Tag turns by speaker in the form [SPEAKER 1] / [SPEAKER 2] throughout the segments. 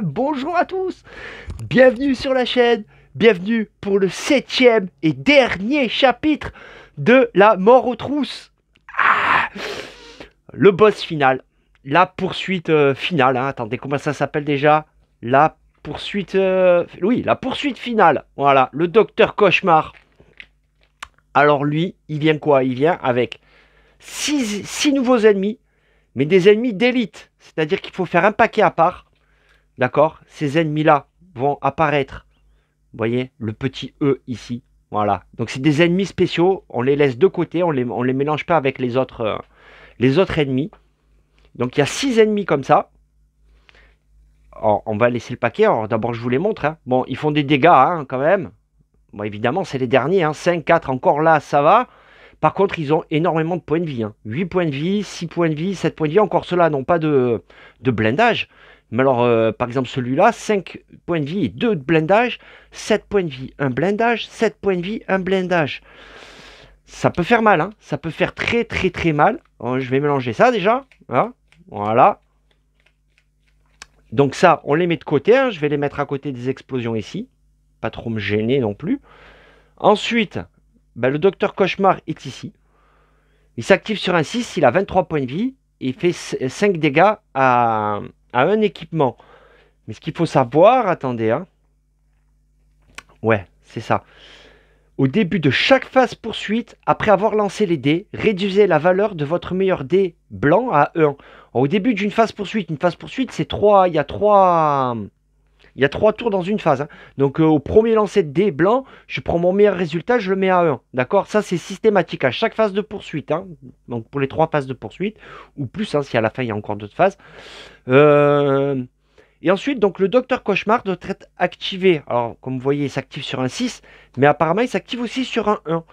[SPEAKER 1] Bonjour à tous, bienvenue sur la chaîne, bienvenue pour le 7e et dernier chapitre de la mort aux trousses. Ah, le boss final, la poursuite finale, hein. Attendez, comment ça s'appelle déjà? La poursuite, oui, la poursuite finale, voilà, le docteur Cauchemar. Alors lui, il vient quoi? Il vient avec 6 nouveaux ennemis, mais des ennemis d'élite, c'est-à-dire qu'il faut faire un paquet à part. D'accord? Ces ennemis-là vont apparaître. Vous voyez? Le petit E ici. Voilà. Donc c'est des ennemis spéciaux. On les laisse de côté. On les mélange pas avec les autres ennemis. Donc il y a 6 ennemis comme ça. Alors, on va laisser le paquet. Alors d'abord je vous les montre, hein. Bon, ils font des dégâts hein, quand même. Bon, évidemment, c'est les derniers. Hein. 5, 4, encore là, ça va. Par contre, ils ont énormément de points de vie. Hein. 8 points de vie, 6 points de vie, 7 points de vie. Encore ceux-là n'ont pas de blindage. Mais alors, par exemple, celui-là, 5 points de vie et 2 de blindage. 7 points de vie, un blindage. 7 points de vie, un blindage. Ça peut faire mal. Hein. Ça peut faire très, très, très mal. Alors, je vais mélanger ça déjà. Hein. Voilà. Donc ça, on les met de côté. Hein. Je vais les mettre à côté des explosions ici. Pas trop me gêner non plus. Ensuite, ben, le docteur Cauchemar est ici. Il s'active sur un 6, il a 23 points de vie. Et il fait 5 dégâts à un équipement. Mais ce qu'il faut savoir, attendez, hein. Ouais, c'est ça. Au début de chaque phase poursuite, après avoir lancé les dés, réduisez la valeur de votre meilleur dé blanc à 1. Alors, au début d'une phase poursuite, une phase poursuite, c'est 3. Il y a 3 tours dans une phase. Hein. Donc au premier lancer de dés blanc, je prends mon meilleur résultat, je le mets à 1. D'accord? Ça c'est systématique à chaque phase de poursuite. Hein. Donc pour les 3 phases de poursuite, ou plus, hein, si à la fin il y a encore d'autres phases. Et ensuite, donc le docteur Cauchemar doit être activé. Alors comme vous voyez, il s'active sur un 6, mais apparemment il s'active aussi sur un 1.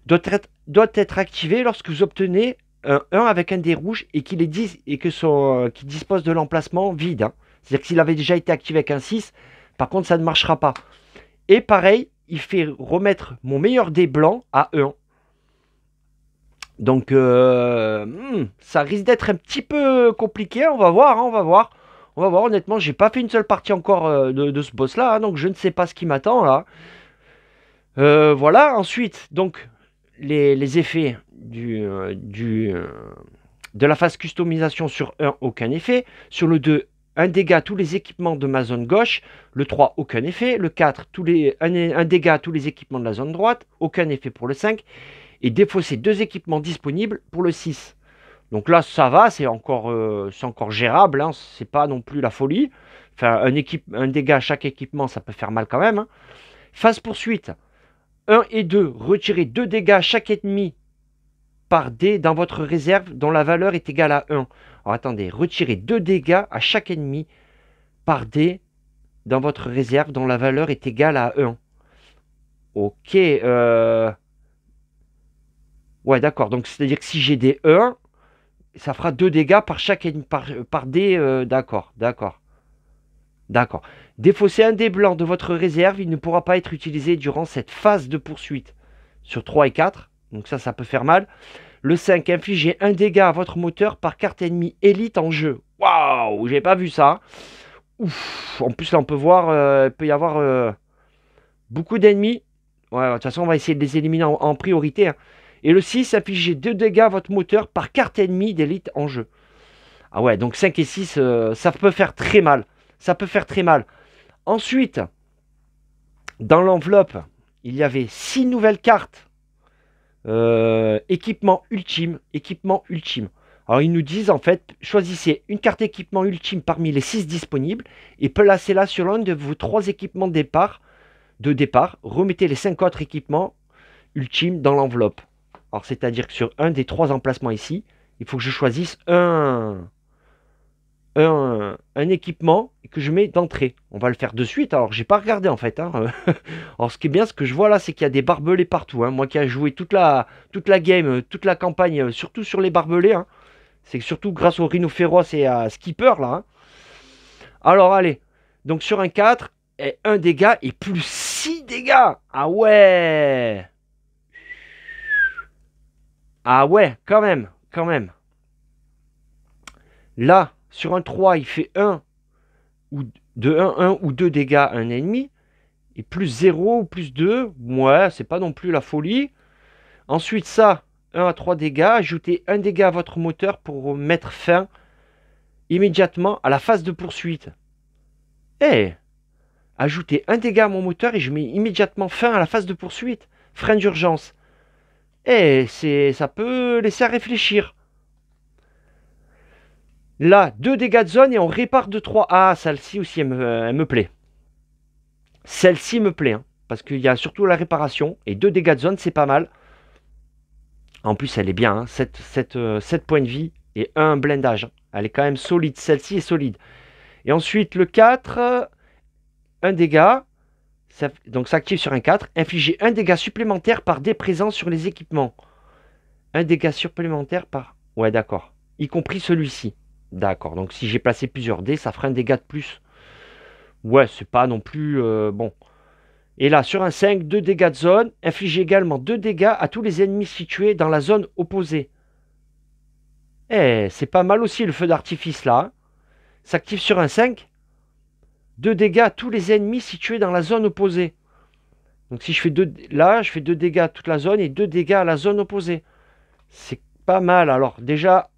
[SPEAKER 1] Doit être activé lorsque vous obtenez un 1 avec un dé rouge et qu'il qu'il dispose de l'emplacement vide. Hein. C'est-à-dire que s'il avait déjà été activé avec un 6, par contre, ça ne marchera pas. Et pareil, il fait remettre mon meilleur dé blanc à 1. Donc, ça risque d'être un petit peu compliqué. On va voir, hein, on va voir. On va voir, honnêtement, j'ai pas fait une seule partie encore de ce boss-là. Hein, donc, je ne sais pas ce qui m'attend, là. Voilà, ensuite, donc, les effets de la phase customisation sur 1, aucun effet. Sur le 2, un dégât tous les équipements de ma zone gauche. Le 3, aucun effet. Le 4, un dégât tous les équipements de la zone droite. Aucun effet pour le 5. Et défausser 2 équipements disponibles pour le 6. Donc là, ça va, c'est encore gérable. Hein, c'est pas non plus la folie. Enfin, un dégât à chaque équipement, ça peut faire mal quand même. Hein. Phase poursuite. 1 et 2, retirez 2 dégâts à chaque ennemi par dé dans votre réserve dont la valeur est égale à 1. Alors attendez, retirez 2 dégâts à chaque ennemi par dé dans votre réserve dont la valeur est égale à 1. Ok, ouais d'accord, donc c'est-à-dire que si j'ai des 1, ça fera 2 dégâts par chaque ennemi, par dé, d'accord, d'accord, d'accord. Défaussez un dé blanc de votre réserve, il ne pourra pas être utilisé durant cette phase de poursuite. Sur 3 et 4, donc ça peut faire mal. Le 5, infligez un dégât à votre moteur par carte ennemie élite en jeu. Waouh, j'ai pas vu ça. Ouf, en plus là on peut voir, il peut y avoir beaucoup d'ennemis. Ouais, de toute façon on va essayer de les éliminer en priorité. Hein. Et le 6, infligez 2 dégâts à votre moteur par carte ennemie d'élite en jeu. Ah ouais, donc 5 et 6, ça peut faire très mal. Ça peut faire très mal. Ensuite, dans l'enveloppe, il y avait 6 nouvelles cartes. Équipement ultime, équipement ultime. Alors ils nous disent en fait, choisissez une carte équipement ultime parmi les 6 disponibles et placez-la sur l'un de vos 3 équipements de départ. Remettez les 5 autres équipements ultimes dans l'enveloppe. Alors c'est-à-dire que sur un des 3 emplacements ici, il faut que je choisisse un équipement que je mets d'entrée. On va le faire de suite. Alors, j'ai pas regardé en fait. Hein. Alors, ce qui est bien, ce que je vois là, c'est qu'il y a des barbelés partout. Hein. Moi qui ai joué toute la game, toute la campagne, surtout sur les barbelés. Hein. C'est surtout grâce au Rhino Féroce et à Skipper là. Hein. Alors, allez. Donc, sur un 4, et 1 dégât et plus 6 dégâts. Ah ouais. Ah ouais, quand même. Quand même. Là, sur un 3, il fait 1. ou de 1 ou 2 dégâts à un ennemi. Et plus 0 ou plus 2, ouais, c'est pas non plus la folie. Ensuite, ça, 1 à 3 dégâts. Ajoutez un dégât à votre moteur pour mettre fin immédiatement à la phase de poursuite. Eh, ajoutez un dégât à mon moteur et je mets immédiatement fin à la phase de poursuite. Frein d'urgence. Eh, ça peut laisser à réfléchir. Là, 2 dégâts de zone et on répare de 3. Ah, celle-ci aussi, elle me plaît. Celle-ci me plaît, hein, parce qu'il y a surtout la réparation. Et 2 dégâts de zone, c'est pas mal. En plus, elle est bien, hein, 7 points de vie et 1 blindage. Elle est quand même solide, celle-ci est solide. Et ensuite, le 4, 1 dégât. Donc ça active sur un 4. Infliger 1 dégât supplémentaire par dé présent sur les équipements. 1 dégât supplémentaire par... Ouais, d'accord. Y compris celui-ci. D'accord, donc si j'ai placé plusieurs dés, ça fera un dégât de plus. Ouais, c'est pas non plus... bon. Et là, sur un 5, 2 dégâts de zone. Infligez également 2 dégâts à tous les ennemis situés dans la zone opposée. Eh, c'est pas mal aussi le feu d'artifice là. Hein. S'active sur un 5. 2 dégâts à tous les ennemis situés dans la zone opposée. Donc si je fais 2... Là, je fais 2 dégâts à toute la zone et 2 dégâts à la zone opposée. C'est pas mal. Alors déjà,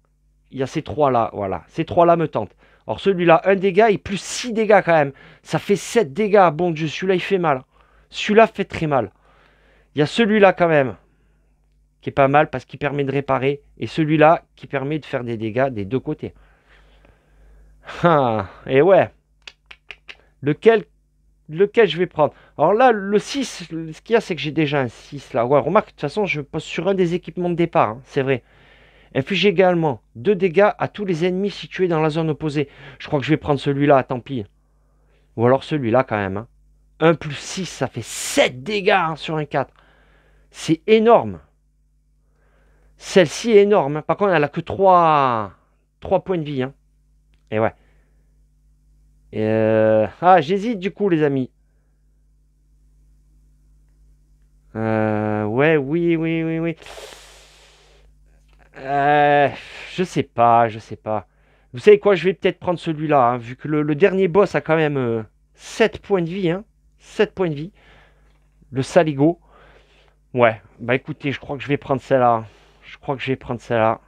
[SPEAKER 1] il y a ces 3 là. Voilà, ces 3 là me tentent. Alors celui-là, 1 dégât et plus 6 dégâts quand même. Ça fait 7 dégâts. Bon Dieu, celui-là il fait mal. Celui-là fait très mal. Il y a celui-là quand même, qui est pas mal parce qu'il permet de réparer. Et celui-là qui permet de faire des dégâts des deux côtés. Ah, et ouais. Lequel je vais prendre? Alors là, le 6, ce qu'il y a, c'est que j'ai déjà un 6 là. Ouais, remarque, de toute façon, je pose sur un des équipements de départ. Hein, c'est vrai. Inflige également 2 dégâts à tous les ennemis situés dans la zone opposée. Je crois que je vais prendre celui-là, tant pis. Ou alors celui-là quand même. Hein. 1 plus 6, ça fait 7 dégâts hein, sur un 4. C'est énorme. Celle-ci est énorme. Hein. Par contre, elle a que 3 points de vie. Hein. Et ouais. Ah, j'hésite du coup, les amis. Ouais, oui, oui, oui, oui. Euh, je sais pas, je sais pas. Vous savez quoi, je vais peut-être prendre celui-là, hein, vu que le dernier boss a quand même 7 points de vie. Hein, 7 points de vie. Le saligo. Ouais, bah écoutez, je crois que je vais prendre celle-là. Je crois que je vais prendre celle-là.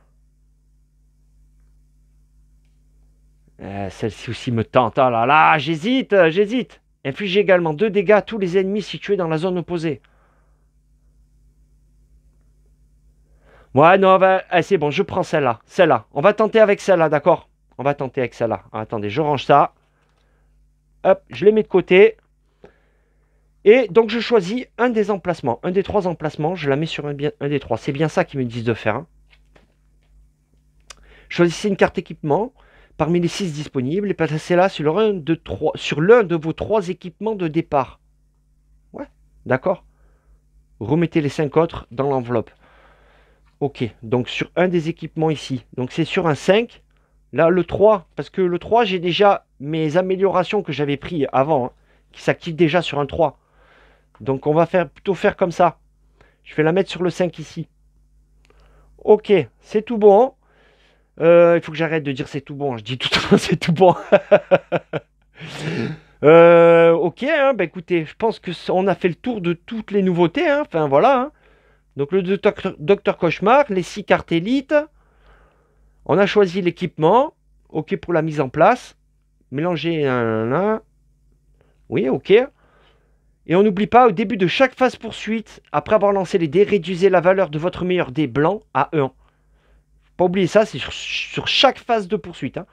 [SPEAKER 1] Celle-ci aussi me tente. Ah là là, j'hésite, j'hésite. Inflige également 2 dégâts à tous les ennemis situés dans la zone opposée. Ouais, non, c'est bon, je prends celle-là. Celle-là. On va tenter avec celle-là, d'accord? On va tenter avec celle-là. Attendez, je range ça. Hop, je les mets de côté. Et donc, je choisis un des emplacements. Un des 3 emplacements. Je la mets sur un des 3. C'est bien ça qu'ils me disent de faire. Hein. Choisissez une carte équipement parmi les 6 disponibles et placez-la sur l'un de vos 3 équipements de départ. Ouais, d'accord. Remettez les 5 autres dans l'enveloppe. Ok, donc sur un des équipements ici. Donc c'est sur un 5. Là, le 3, parce que le 3, j'ai déjà mes améliorations que j'avais pris avant, hein, qui s'activent déjà sur un 3. Donc on va plutôt faire comme ça. Je vais la mettre sur le 5 ici. Ok, c'est tout bon. Il faut que j'arrête de dire c'est tout bon. Je dis tout le temps c'est tout bon. Ok, hein, bah écoutez, je pense que on a fait le tour de toutes les nouveautés. Hein. Enfin voilà. Hein. Donc le Docteur Cauchemar, les 6 cartes élites. On a choisi l'équipement. Ok pour la mise en place. Mélanger un. Oui, ok. Et on n'oublie pas, au début de chaque phase poursuite, après avoir lancé les dés, réduisez la valeur de votre meilleur dé blanc à 1. Pas oublier ça, c'est sur chaque phase de poursuite. Hein.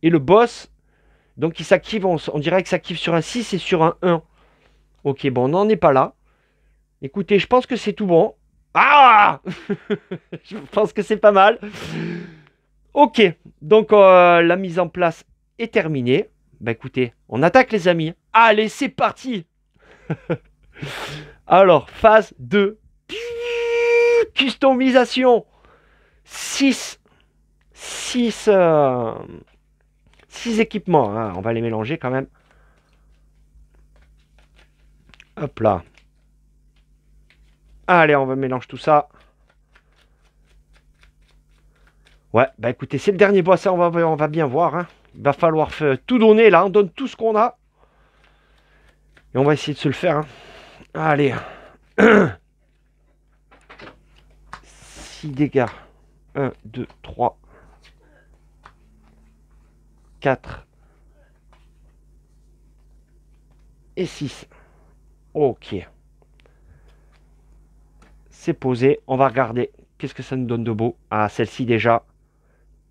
[SPEAKER 1] Et le boss, donc il s'active, on dirait qu'il s'active sur un 6 et sur un 1. Ok, bon, on n'en est pas là. Écoutez, je pense que c'est tout bon. Ah je pense que c'est pas mal. Ok, donc la mise en place est terminée. Bah écoutez, on attaque les amis. Allez, c'est parti. Alors, phase 2. Customisation. 6 équipements. Hein. On va les mélanger quand même. Hop là. Allez, on va mélanger tout ça. Ouais, bah écoutez, c'est le dernier boss. On va bien voir. Hein. Il va falloir tout donner là. On donne tout ce qu'on a. Et on va essayer de se le faire. Hein. Allez. 6 dégâts. 1, 2, 3, 4 et 6. Ok. C'est posé. On va regarder. Qu'est-ce que ça nous donne de beau? Ah, celle-ci déjà.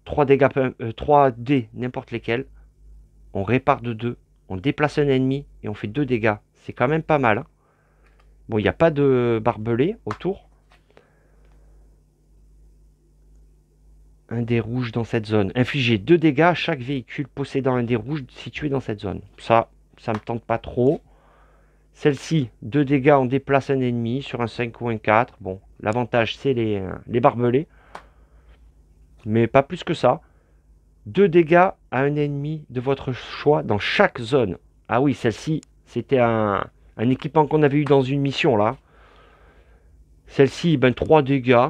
[SPEAKER 1] 3 dégâts, 3 dés, n'importe lesquels. On répare de 2. On déplace un ennemi et on fait 2 dégâts. C'est quand même pas mal. Hein. Bon, il n'y a pas de barbelé autour. Un dé rouge dans cette zone. Infliger 2 dégâts à chaque véhicule possédant un dé rouge situé dans cette zone. Ça me tente pas trop. Celle-ci, 2 dégâts, on déplace un ennemi sur un 5 ou un 4. Bon, l'avantage, c'est les barbelés. Mais pas plus que ça. 2 dégâts à un ennemi de votre choix dans chaque zone. Ah oui, celle-ci, c'était un équipement qu'on avait eu dans une mission, là. Celle-ci, ben 3 dégâts.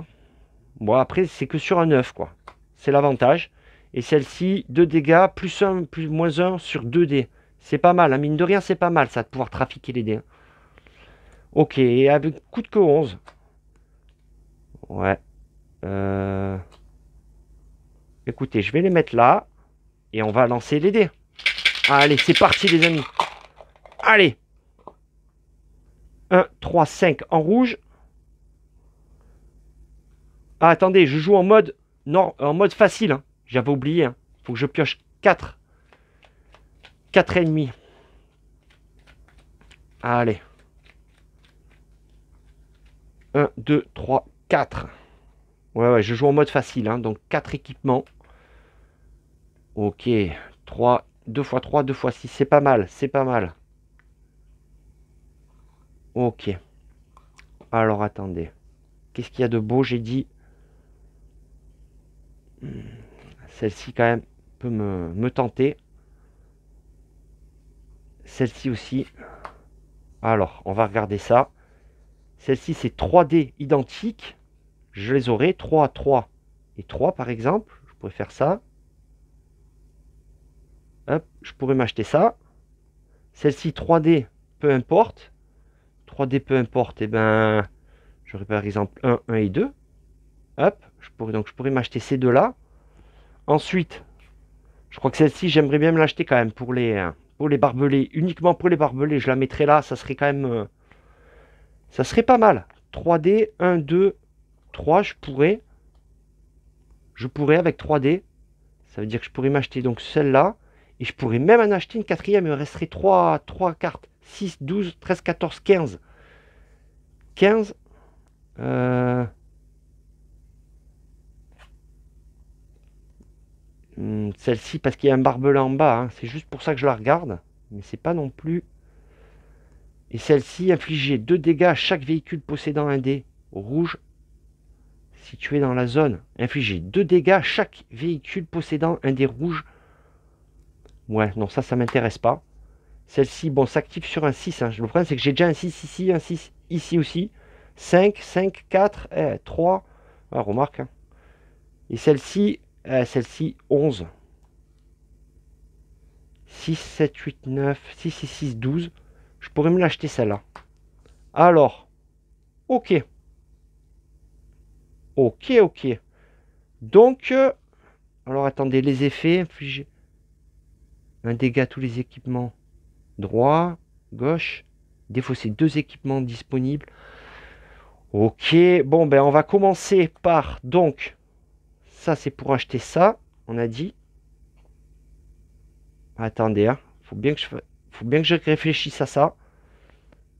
[SPEAKER 1] Bon, après, c'est que sur un 9, quoi. C'est l'avantage. Et celle-ci, 2 dégâts, plus 1, plus moins 1 sur 2 dés. C'est pas mal, hein. Mine de rien, c'est pas mal, ça, de pouvoir trafiquer les dés. Hein. Ok, et avec coup de que 11. Ouais. Écoutez, je vais les mettre là. Et on va lancer les dés. Allez, c'est parti, les amis. Allez. 1, 3, 5 en rouge. Ah, attendez, je joue en mode, non, en mode facile. Hein. J'avais oublié. Hein. Faut que je pioche 4. 4 ennemis. Allez. 1, 2, 3, 4. Ouais, je joue en mode facile. Hein, donc 4 équipements. Ok. 3, 2 x 3, 2 x 6. C'est pas mal. C'est pas mal. Ok. Alors, attendez. Qu'est-ce qu'il y a de beau? J'ai dit... Celle-ci, quand même, peut me tenter. Celle-ci aussi. Alors, on va regarder ça. Celle-ci, c'est 3 dés identiques. Je les aurai. 3, 3 et 3, par exemple. Je pourrais faire ça. Hop, je pourrais m'acheter ça. Celle-ci, 3D, peu importe. 3D, peu importe. Et ben, j'aurais par exemple 1, 1 et 2. Hop, je pourrais m'acheter ces deux-là. Ensuite, je crois que celle-ci, j'aimerais bien me l'acheter quand même pour les barbelés. Uniquement pour les barbelés, je la mettrais là. Ça serait quand même... ça serait pas mal. 3D, 1, 2, 3, je pourrais. Je pourrais avec 3D. Ça veut dire que je pourrais m'acheter donc celle-là. Et je pourrais même en acheter une quatrième. Il me resterait 3 cartes. 6, 12, 13, 14, 15. 15. Celle-ci, parce qu'il y a un barbelé en bas. Hein. C'est juste pour ça que je la regarde. Mais c'est pas non plus... Et celle-ci, infliger 2 dégâts à chaque véhicule possédant un dé rouge situé dans la zone. Infliger 2 dégâts à chaque véhicule possédant un dé rouge. Ouais, non, ça m'intéresse pas. Celle-ci, bon, s'active sur un 6. Hein. Le problème, c'est que j'ai déjà un 6 ici, un 6 ici aussi. 5, 5, 4, 3. Ah, remarque. Hein. Et celle-ci, 11. 6, 7, 8, 9, 6 et 6, 12. Je pourrais me l'acheter celle-là. Alors, ok. Ok, ok. Donc, alors attendez, les effets, infliger un dégât à tous les équipements. Droit, gauche, défausser 2 équipements disponibles. Ok, bon ben on va commencer par, donc, ça c'est pour acheter ça, on a dit. Attendez, hein, faut bien que je réfléchisse à ça.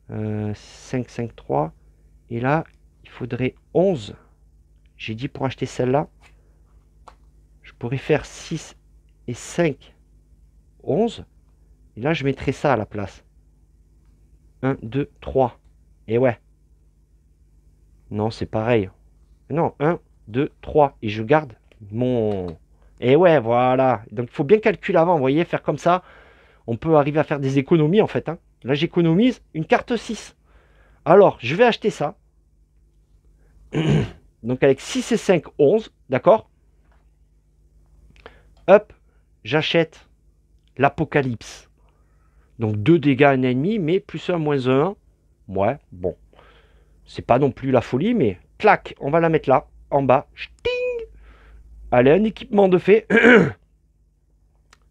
[SPEAKER 1] 5, 5, 3. Et là, il faudrait 11. J'ai dit pour acheter celle-là. Je pourrais faire 6 et 5, 11. Et là, je mettrai ça à la place. 1, 2, 3. Et ouais. Non, c'est pareil. Non, 1, 2, 3. Et je garde mon... Et ouais, voilà. Donc, il faut bien calculer avant. Vous voyez, faire comme ça, on peut arriver à faire des économies, en fait. Hein. Là, j'économise une carte 6. Alors, je vais acheter ça. Donc, avec 6 et 5, 11. D'accord. Hop. j'achète l'Apocalypse. Donc 2 dégâts à un ennemi, mais plus 1, moins 1. Ouais, bon. C'est pas non plus la folie, mais clac, on va la mettre là, en bas. Ch'ting. Allez, un équipement de fait.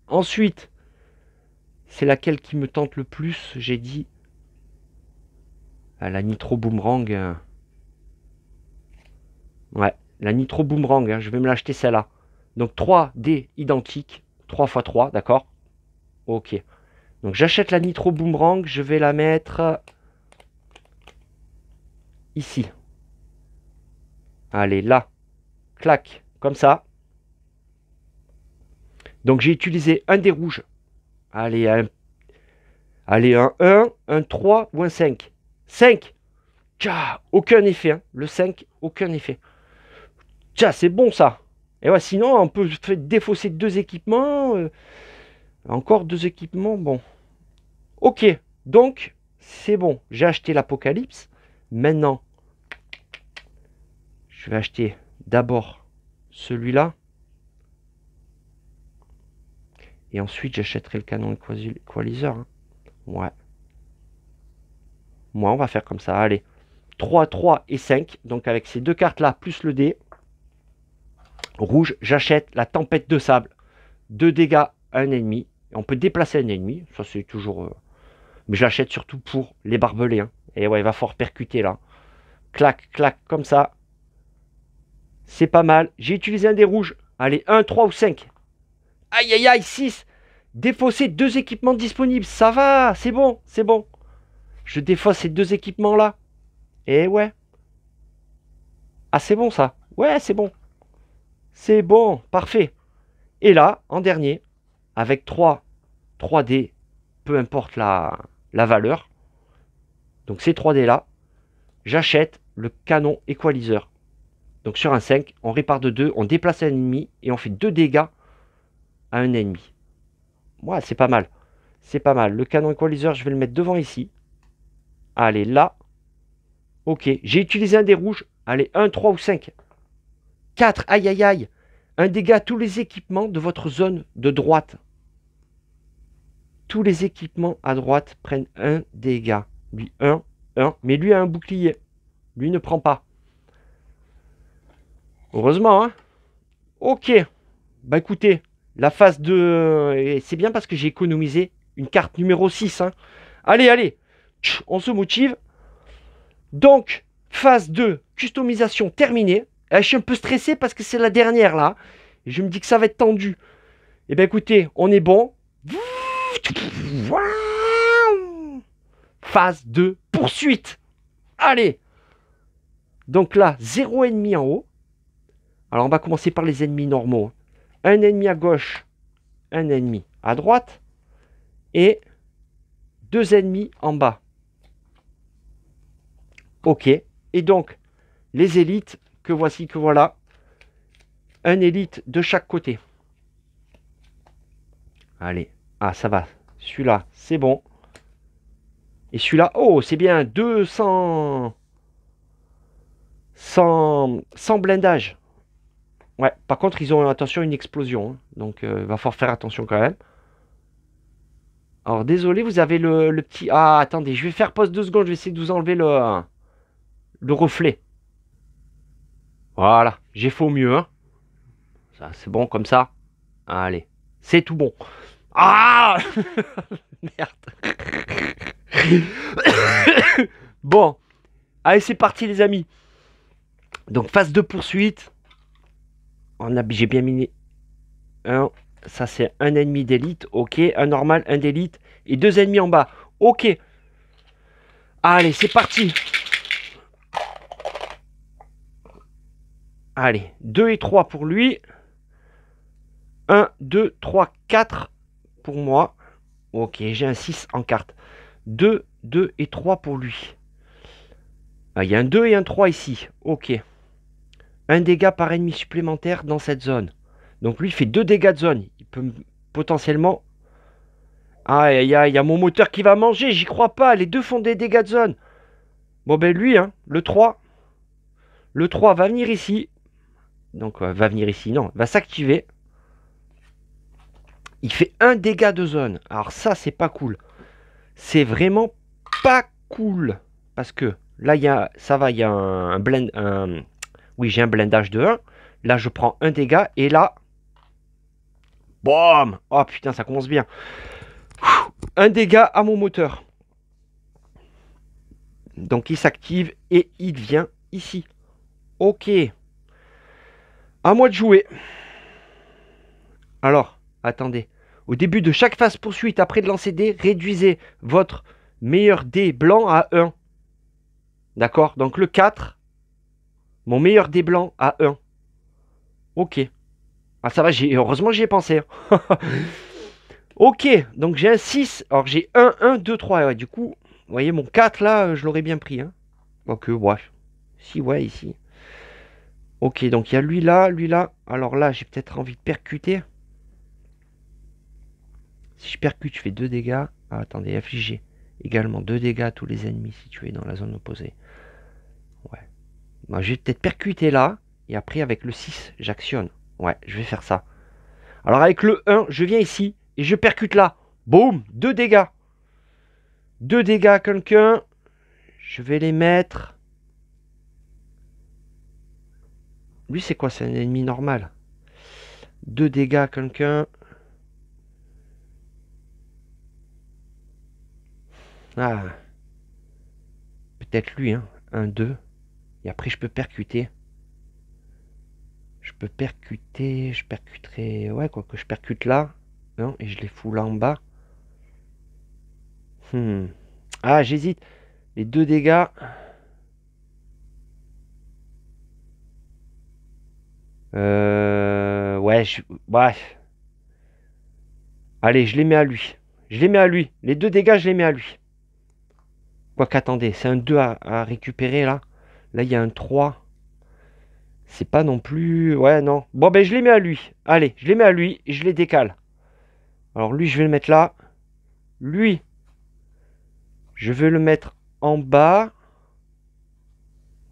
[SPEAKER 1] Ensuite, c'est laquelle qui me tente le plus, j'ai dit. Ah, la Nitro Boomerang. Ouais, la Nitro Boomerang, je vais me l'acheter celle-là. Donc 3 dés identiques, 3 x 3, d'accord? Ok. Donc j'achète la Nitro Boomerang, je vais la mettre ici. Allez, là. Clac, comme ça. Donc j'ai utilisé un dé rouge. Allez, un 1, un 3 ou un 5. 5. Tcha, aucun effet. Hein. Le 5, aucun effet. Tcha, c'est bon ça. Et ouais, sinon, on peut défausser 2 équipements. Encore 2 équipements, bon. Ok, donc, c'est bon. J'ai acheté l'Apocalypse. Maintenant, je vais acheter d'abord celui-là. Et ensuite, j'achèterai le canon équaliseur. Hein. Ouais. Moi, on va faire comme ça. Allez. 3, 3 et 5. Donc, avec ces 2 cartes-là, plus le dé. Rouge, j'achète la tempête de sable. 2 dégâts à un ennemi. Et on peut déplacer un ennemi. Ça, c'est toujours... Mais je l'achète surtout pour les barbelés. Hein. Et ouais, il va falloir percuter là. Clac, clac, comme ça. C'est pas mal. J'ai utilisé un dé rouge. Allez, 1, 3 ou 5. Aïe, aïe, aïe, 6. Défausser 2 équipements disponibles. Ça va, c'est bon, c'est bon. Je défausse ces 2 équipements-là. Et ouais. Ah, c'est bon, ça. Ouais, c'est bon. C'est bon, parfait. Et là, en dernier, avec 3 dés, peu importe la valeur. Donc ces 3 dés-là, j'achète le canon équaliseur. Donc sur un 5, on répare de 2, on déplace un ennemi et on fait 2 dégâts à un ennemi. Ouais, c'est pas mal. C'est pas mal. Le canon équaliseur, je vais le mettre devant ici. Allez, là. Ok, j'ai utilisé un dé rouge. Allez, 1, 3 ou 5. 4, aïe, aïe, aïe. Un dégât à tous les équipements de votre zone de droite. Tous les équipements à droite prennent un dégât. Lui, 1, 1. Mais lui a un bouclier. Lui ne prend pas. Heureusement, hein. Ok. Bah écoutez, la phase 2, c'est bien parce que j'ai économisé une carte numéro 6. Hein. Allez, allez. On se motive. Donc, phase 2, customisation terminée. Je suis un peu stressé parce que c'est la dernière là. Et je me dis que ça va être tendu. Et bien écoutez, on est bon. Phase 2, poursuite. Allez. Donc là, 0 ennemi en haut. Alors on va commencer par les ennemis normaux. Un ennemi à gauche, un ennemi à droite. Et 2 ennemis en bas. Ok. Et donc, les élites, que voici, que voilà. Un élite de chaque côté. Allez. Ah, ça va. Celui-là, c'est bon. Et celui-là, oh, c'est bien. 200... 100 blindage. Ouais, par contre, ils ont, attention, une explosion. Hein. Donc, il va falloir faire attention quand même. Alors, désolé, vous avez le petit... Ah, attendez, je vais faire pause 2 secondes. Je vais essayer de vous enlever le reflet. Voilà, j'ai fait au mieux. Hein. Ça, c'est bon comme ça. Allez, c'est tout bon. Ah merde. Bon, allez, c'est parti, les amis. Donc, phase de poursuite. J'ai bien miné. Ça, c'est un ennemi d'élite. Ok, un normal, un d'élite. Et 2 ennemis en bas. Ok. Allez, c'est parti. Allez, 2 et 3 pour lui. 1, 2, 3, 4 pour moi. Ok, j'ai un 6 en carte. 2, 2 et 3 pour lui. Ah, il y a un 2 et un 3 ici. Ok. Un dégât par ennemi supplémentaire dans cette zone. Donc lui, il fait 2 dégâts de zone. Il peut potentiellement... Ah, il y a mon moteur qui va manger. J'y crois pas. Les deux font des dégâts de zone. Bon, ben lui, hein, le 3. Le 3 va venir ici. Donc, va venir ici. Non, va s'activer. Il fait un dégât de zone. Alors ça, c'est pas cool. C'est vraiment pas cool. Parce que là, ça va, il y a un blend... Oui, j'ai un blindage de 1. Là, je prends un dégât. Et là... Boum. Oh putain, ça commence bien. Un dégât à mon moteur. Donc, il s'active et il vient ici. Ok. À moi de jouer. Alors, attendez. Au début de chaque phase poursuite, après de lancer dés, réduisez votre meilleur dé blanc à 1. D'accord? Donc le 4, mon meilleur dé blanc à 1. Ok. Ah ça va, heureusement j'y ai pensé. Hein. Ok, donc j'ai un 6. Alors j'ai 1, 1, 2, 3. Ouais, du coup, vous voyez, mon 4 là, je l'aurais bien pris. Hein. Ok, ouais. Si, ouais, ici. Ok, donc il y a lui là, lui là. Alors là, j'ai peut-être envie de percuter. Si je percute, je fais 2 dégâts. Ah, attendez, affligé. Également 2 dégâts à tous les ennemis situés dans la zone opposée. Ouais. Bon, je vais peut-être percuter là. Et après, avec le 6, j'actionne. Ouais, je vais faire ça. Alors avec le 1, je viens ici. Et je percute là. Boum, 2 dégâts. 2 dégâts à quelqu'un. Je vais les mettre. Lui, c'est quoi? C'est un ennemi normal. 2 dégâts à quelqu'un. Ah. Peut-être lui, hein. 1, 2. Et après, je peux percuter. Je peux percuter. Je percuterai. Ouais, quoi que je percute là. Non, et je les fous là en bas. Ah, j'hésite. Les 2 dégâts. Ouais, ouais. Allez, je les mets à lui. Je les mets à lui. Les 2 dégâts, je les mets à lui. Quoique, attendez, c'est un 2 à récupérer là. Là, il y a un 3. C'est pas non plus... Ouais, non. Bon, ben, je les mets à lui. Allez, je les mets à lui et je les décale. Alors, lui, je vais le mettre là. Lui, je vais le mettre en bas.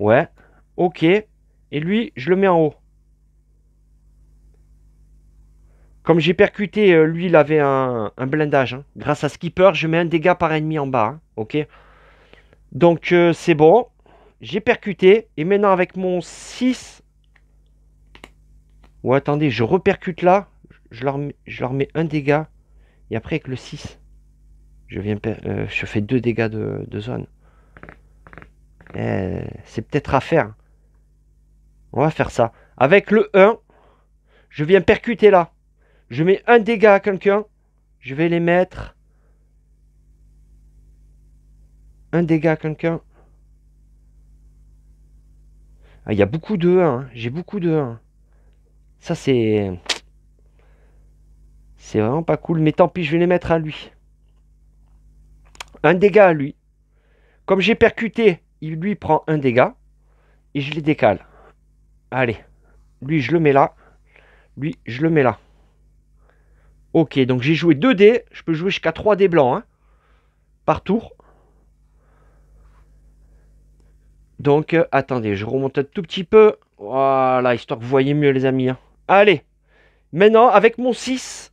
[SPEAKER 1] Ouais. Ok. Et lui, je le mets en haut. Comme j'ai percuté, lui, il avait un blindage. Hein. Grâce à Skipper, je mets un dégât par ennemi en bas. Hein. Ok. Donc, c'est bon. J'ai percuté. Et maintenant, avec mon 6... Ouais, attendez, je repercute là. Je leur mets un dégât. Et après, avec le 6, je fais 2 dégâts de zone. C'est peut-être à faire. On va faire ça. Avec le 1, je viens percuter là. Je mets un dégât à quelqu'un. Je vais les mettre. Un dégât à quelqu'un. Ah, il y a beaucoup de 1. Hein. J'ai beaucoup de 1. Ça, c'est... C'est vraiment pas cool. Mais tant pis, je vais les mettre à lui. Un dégât à lui. Comme j'ai percuté, il lui prend un dégât. Et je les décale. Allez. Lui, je le mets là. Lui, je le mets là. Ok, donc j'ai joué 2 dés. Je peux jouer jusqu'à 3 dés blancs. Hein, par tour. Donc, attendez, je remonte un tout petit peu. Voilà, histoire que vous voyez mieux, les amis. Hein. Allez. Maintenant, avec mon 6,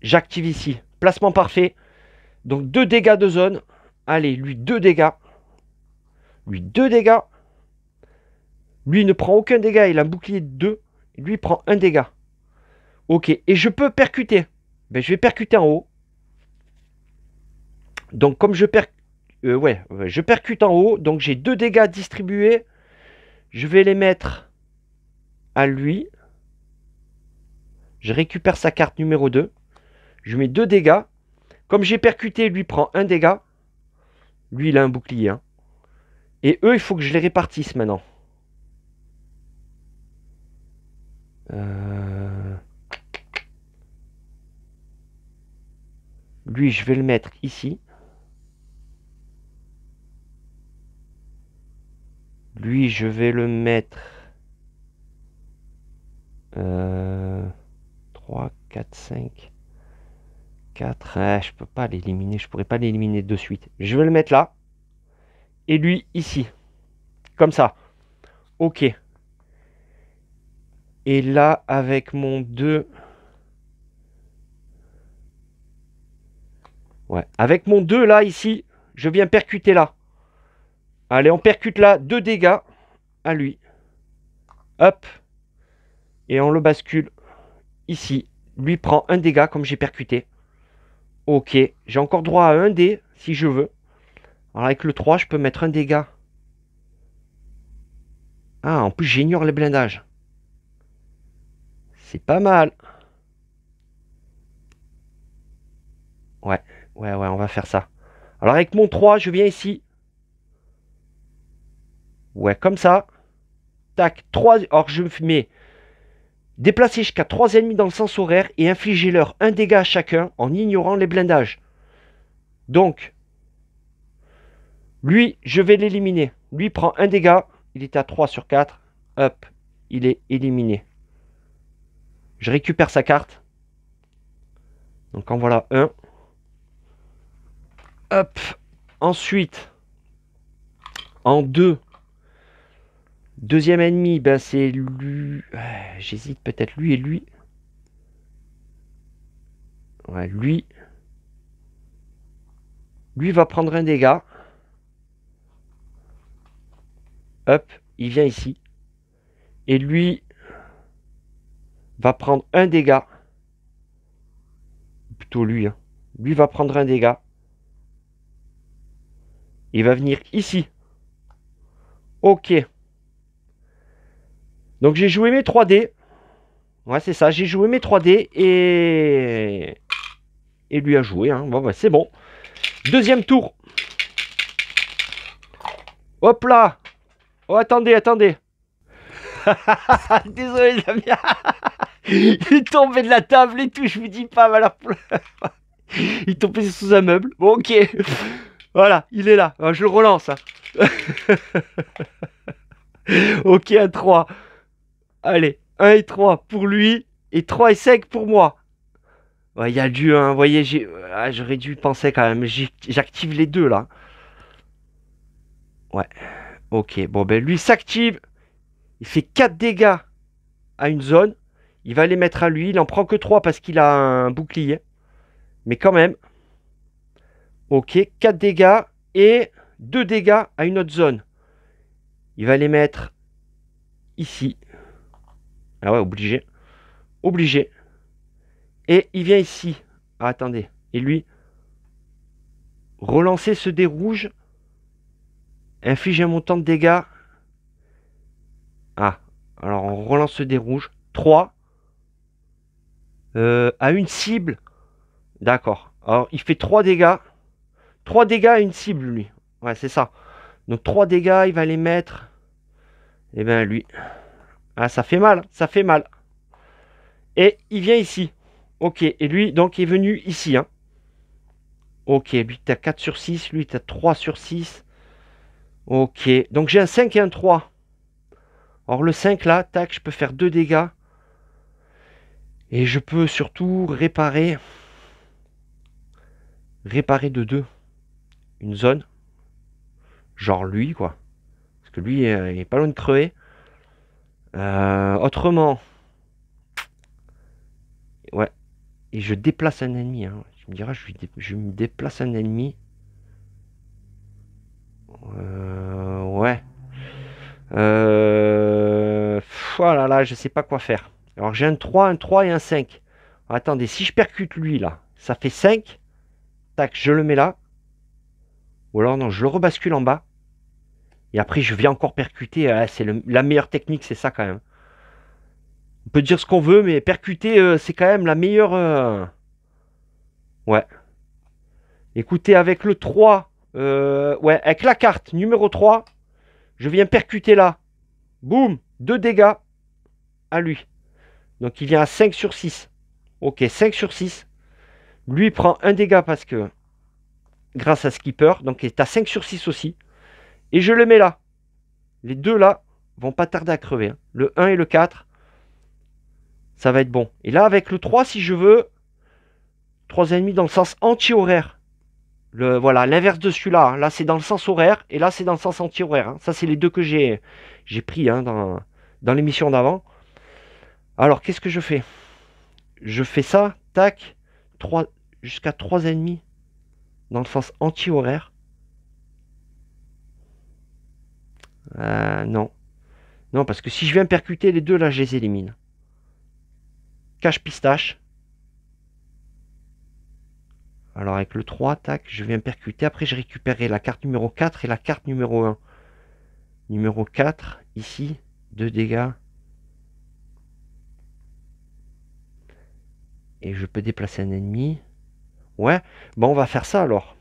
[SPEAKER 1] j'active ici. Placement parfait. Donc, 2 dégâts de zone. Allez, lui, 2 dégâts. Lui, 2 dégâts. Lui, ne prend aucun dégât. Il a un bouclier de 2. Lui, il prend 1 dégât. Ok, et je peux percuter. Ben, je vais percuter en haut. Donc, comme je je percute en haut. Donc, j'ai 2 dégâts distribués. Je vais les mettre à lui. Je récupère sa carte numéro 2. Je mets 2 dégâts. Comme j'ai percuté, lui prend 1 dégât. Lui, il a un bouclier. Hein. Et eux, il faut que je les répartisse maintenant. Lui, je vais le mettre ici. Lui, je vais le mettre... 3, 4, 5... 4... je peux pas l'éliminer. Je pourrais pas l'éliminer de suite. Je vais le mettre là. Et lui, ici. Comme ça. Ok. Et là, avec mon 2... Ouais. Avec mon 2 là, ici, je viens percuter là. Allez, on percute là. 2 dégâts à lui. Hop. Et on le bascule ici. Lui prend un dégât comme j'ai percuté. Ok. J'ai encore droit à un dé si je veux. Alors avec le 3, je peux mettre un dégât. Ah, en plus j'ignore les blindages. C'est pas mal. Ouais, on va faire ça. Alors avec mon 3, je viens ici. Ouais, comme ça. Tac, 3. Alors je mets déplacer jusqu'à 3 ennemis dans le sens horaire et infliger leur un dégât à chacun en ignorant les blindages. Donc, lui, je vais l'éliminer. Lui prend un dégât. Il est à 3 sur 4. Hop, il est éliminé. Je récupère sa carte. Donc en voilà un. Hop. Ensuite, en 2. Deuxième ennemi, ben c'est lui. J'hésite peut-être lui et lui. Ouais, lui. Lui va prendre un dégât. Hop, il vient ici. Et lui va prendre un dégât. Plutôt lui. Hein. Lui va prendre un dégât. Il va venir ici. Ok. Donc j'ai joué mes 3D. Ouais, c'est ça. J'ai joué mes 3D et lui a joué. Hein. Bon, bah, c'est bon. Deuxième tour. Hop là. Oh, attendez. Désolé, Damien. Il est tombé de la table et tout. Je vous dis pas. Alors... il est tombé sous un meuble. Bon, ok. Voilà, il est là. Alors, je le relance. Hein. Ok, à 3. Allez, 1 et 3 pour lui. Et 3 et 5 pour moi. Ouais, il y a du 1. Vous voyez, j'aurais dû penser quand même. J'active les deux là. Ouais. Ok, bon ben lui s'active. Il fait 4 dégâts à une zone. Il va les mettre à lui. Il en prend que 3 parce qu'il a un bouclier. Mais quand même. Ok, 4 dégâts et 2 dégâts à une autre zone. Il va les mettre ici. Ah ouais, obligé. Obligé. Et il vient ici. Ah, attendez. Et lui, relancer ce dé rouge. Inflige un montant de dégâts. Ah, alors on relance ce dé rouge. 3. À une cible. D'accord. Alors il fait 3 dégâts. 3 dégâts à une cible, lui. Ouais, c'est ça. Donc 3 dégâts, il va les mettre. Eh ben lui. Ah, ça fait mal. Ça fait mal. Et il vient ici. Ok. Et lui, donc, il est venu ici. Hein. Ok. Lui, tu as 4 sur 6. Lui, tu as 3 sur 6. Ok. Donc j'ai un 5 et un 3. Alors le 5 là, tac, je peux faire 2 dégâts. Et je peux surtout réparer de 2 une zone. Genre lui, quoi. Parce que lui, il est pas loin de crever. Autrement. Ouais. Et je déplace un ennemi. Hein. Tu me diras, je me déplace un ennemi. Ouais. Voilà, là, je sais pas quoi faire. Alors j'ai un 3 et un 5. Alors, attendez, si je percute lui, là, ça fait 5. Tac, je le mets là. Ou alors, non, je le rebascule en bas. Et après, je viens encore percuter. C'est la meilleure technique, c'est ça quand même. On peut dire ce qu'on veut, mais percuter, c'est quand même la meilleure... Ouais. Écoutez, avec le 3... ouais, avec la carte numéro 3, je viens percuter là. Boum, 2 dégâts à lui. Donc, il vient à 5 sur 6. Ok, 5 sur 6. Lui, prend un dégât parce que... Grâce à Skipper. Donc, il est à 5 sur 6 aussi. Et je le mets là. Les deux là vont pas tarder à crever. Hein. Le 1 et le 4. Ça va être bon. Et là, avec le 3, si je veux, 3 ennemis dans le sens anti-horaire. Voilà, l'inverse de celui-là. Hein. Là, c'est dans le sens horaire. Et là, c'est dans le sens anti-horaire. Hein. Ça, c'est les deux que j'ai pris hein, dans l'émission d'avant. Alors, qu'est-ce que je fais? Je fais ça. Tac. 3, jusqu'à 3 ennemis. dans le sens anti-horaire. Non. Non, parce que si je viens percuter les deux, là, je les élimine. Cache pistache. Alors avec le 3, tac, je viens percuter. Après, je récupérerai la carte numéro 4 et la carte numéro 1. Numéro 4, ici, 2 dégâts. Et je peux déplacer un ennemi. Ouais, bon, on va faire ça alors.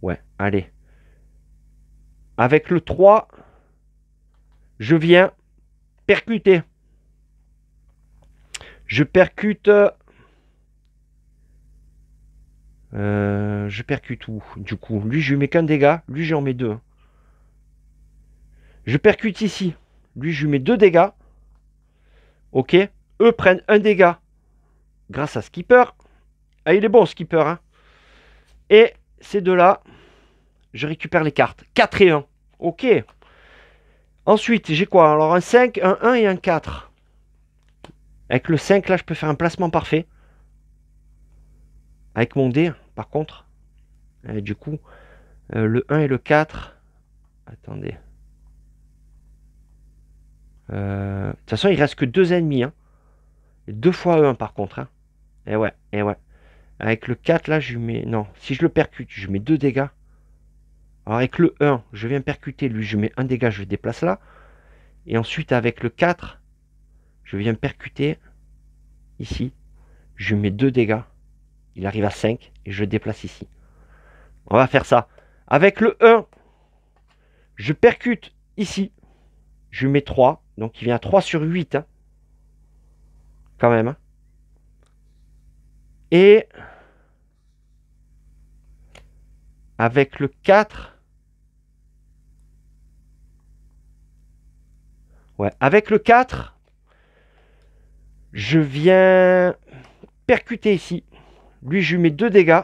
[SPEAKER 1] Ouais, allez. Avec le 3, je viens percuter. Je percute... je percute où? Du coup, lui, je lui mets qu'un dégât. Lui, j'en mets 2. Je percute ici. Lui, je lui mets 2 dégâts. Ok. Eux prennent un dégât grâce à Skipper. Ah, il est bon, Skipper. Hein. Et ces deux-là, je récupère les cartes. 4 et 1. Ok. Ensuite, j'ai quoi? Alors, un 5, un 1 et un 4. Avec le 5, là, je peux faire un placement parfait. Avec mon dé, par contre. Et du coup, le 1 et le 4. Attendez. De toute façon, il reste que 2 ennemis. Hein. 2 fois 1, par contre. Hein. Et ouais, et ouais. Avec le 4, là, je mets... Non, si je le percute, je mets 2 dégâts. Alors, avec le 1, je viens percuter. Lui, je mets un dégât, je le déplace là. Et ensuite, avec le 4, je viens percuter. Ici. Je mets 2 dégâts. Il arrive à 5 et je le déplace ici. On va faire ça. Avec le 1, je percute ici. Je mets 3. Donc il vient à 3 sur 8. Hein. Quand même. Hein. Et avec le 4. Ouais, avec le 4, je viens percuter ici. Lui, je lui mets 2 dégâts.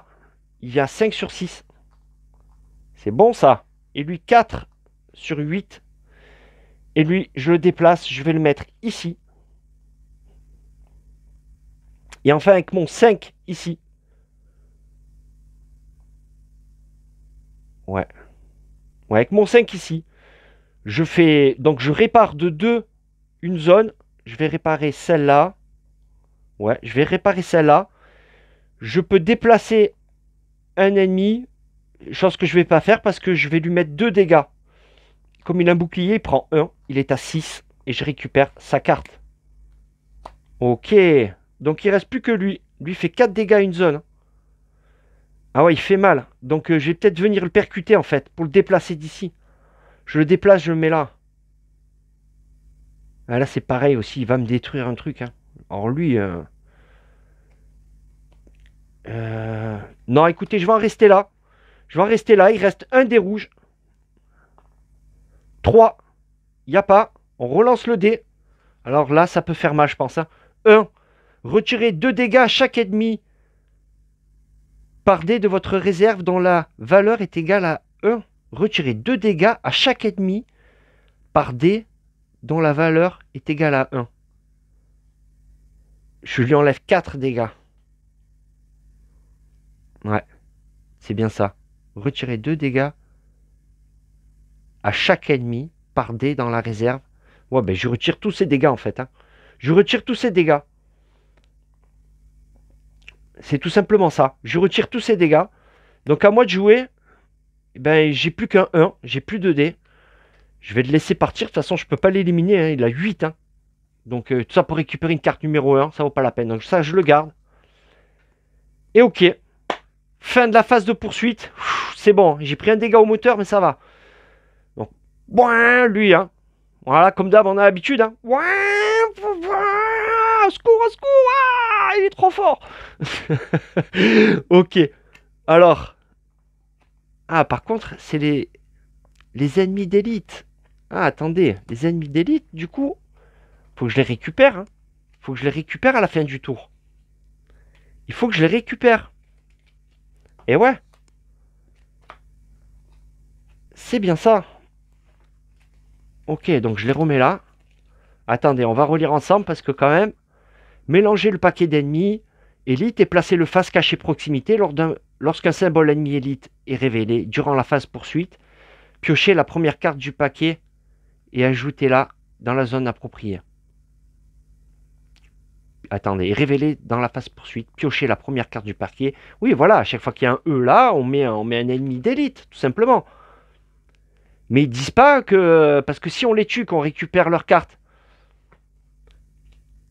[SPEAKER 1] Il vient à 5 sur 6. C'est bon ça. Et lui, 4 sur 8. Et lui, je le déplace. Je vais le mettre ici. Et enfin, avec mon 5 ici. Ouais. Ouais, avec mon 5 ici. Je fais. Donc, je répare de 2 une zone. Je vais réparer celle-là. Ouais, je vais réparer celle-là. Je peux déplacer un ennemi. Chose que je ne vais pas faire parce que je vais lui mettre 2 dégâts. Comme il a un bouclier, il prend 1. Il est à 6. Et je récupère sa carte. Ok. Donc il reste plus que lui. Lui fait 4 dégâts à une zone. Ah ouais, il fait mal. Donc je vais peut-être venir le percuter en fait. Pour le déplacer d'ici. Je le déplace, je le mets là. Ah, là c'est pareil aussi. Il va me détruire un truc. Hein. Alors lui... Non, écoutez, je vais en rester là. Je vais en rester là. Il reste un dé rouge. 3. Il n'y a pas. On relance le dé. Alors là, ça peut faire mal, je pense. Hein. 1. Retirez 2 dégâts à chaque ennemi par dé de votre réserve dont la valeur est égale à 1. Retirez 2 dégâts à chaque ennemi par dé dont la valeur est égale à 1. Je lui enlève 4 dégâts. Ouais, c'est bien ça. Retirez 2 dégâts à chaque ennemi par dé dans la réserve. Ouais, ben je retire tous ces dégâts en fait. Hein. Je retire tous ces dégâts. C'est tout simplement ça. Je retire tous ces dégâts. Donc à moi de jouer, ben j'ai plus qu'un 1, j'ai plus de dés. Je vais le laisser partir. De toute façon, je peux pas l'éliminer. Hein. Il a 8. Hein. Donc tout ça pour récupérer une carte numéro 1, ça vaut pas la peine. Donc ça, je le garde. Et ok. Fin de la phase de poursuite. C'est bon. J'ai pris un dégât au moteur, mais ça va. Donc, lui, hein. Voilà, comme d'hab, on a l'habitude. Hein. Au secours, au secours. Ah, il est trop fort. Ok. Alors. Ah, par contre, c'est les ennemis d'élite. Ah, attendez. Les ennemis d'élite, du coup, faut que je les récupère. Hein. Faut que je les récupère à la fin du tour. Il faut que je les récupère. Et ouais. C'est bien ça. Ok, donc je les remets là. Attendez, on va relire ensemble parce que quand même, mélanger le paquet d'ennemis élite et placez le face caché proximité lorsqu'un symbole ennemi élite est révélé durant la phase poursuite. Piochez la première carte du paquet et ajoutez-la dans la zone appropriée. Attendez, révélez dans la phase poursuite, piochez la première carte du paquet. Oui, voilà, à chaque fois qu'il y a un E là, on met un ennemi d'élite, tout simplement. Mais ils disent pas que... Parce que si on les tue, qu'on récupère leurs cartes.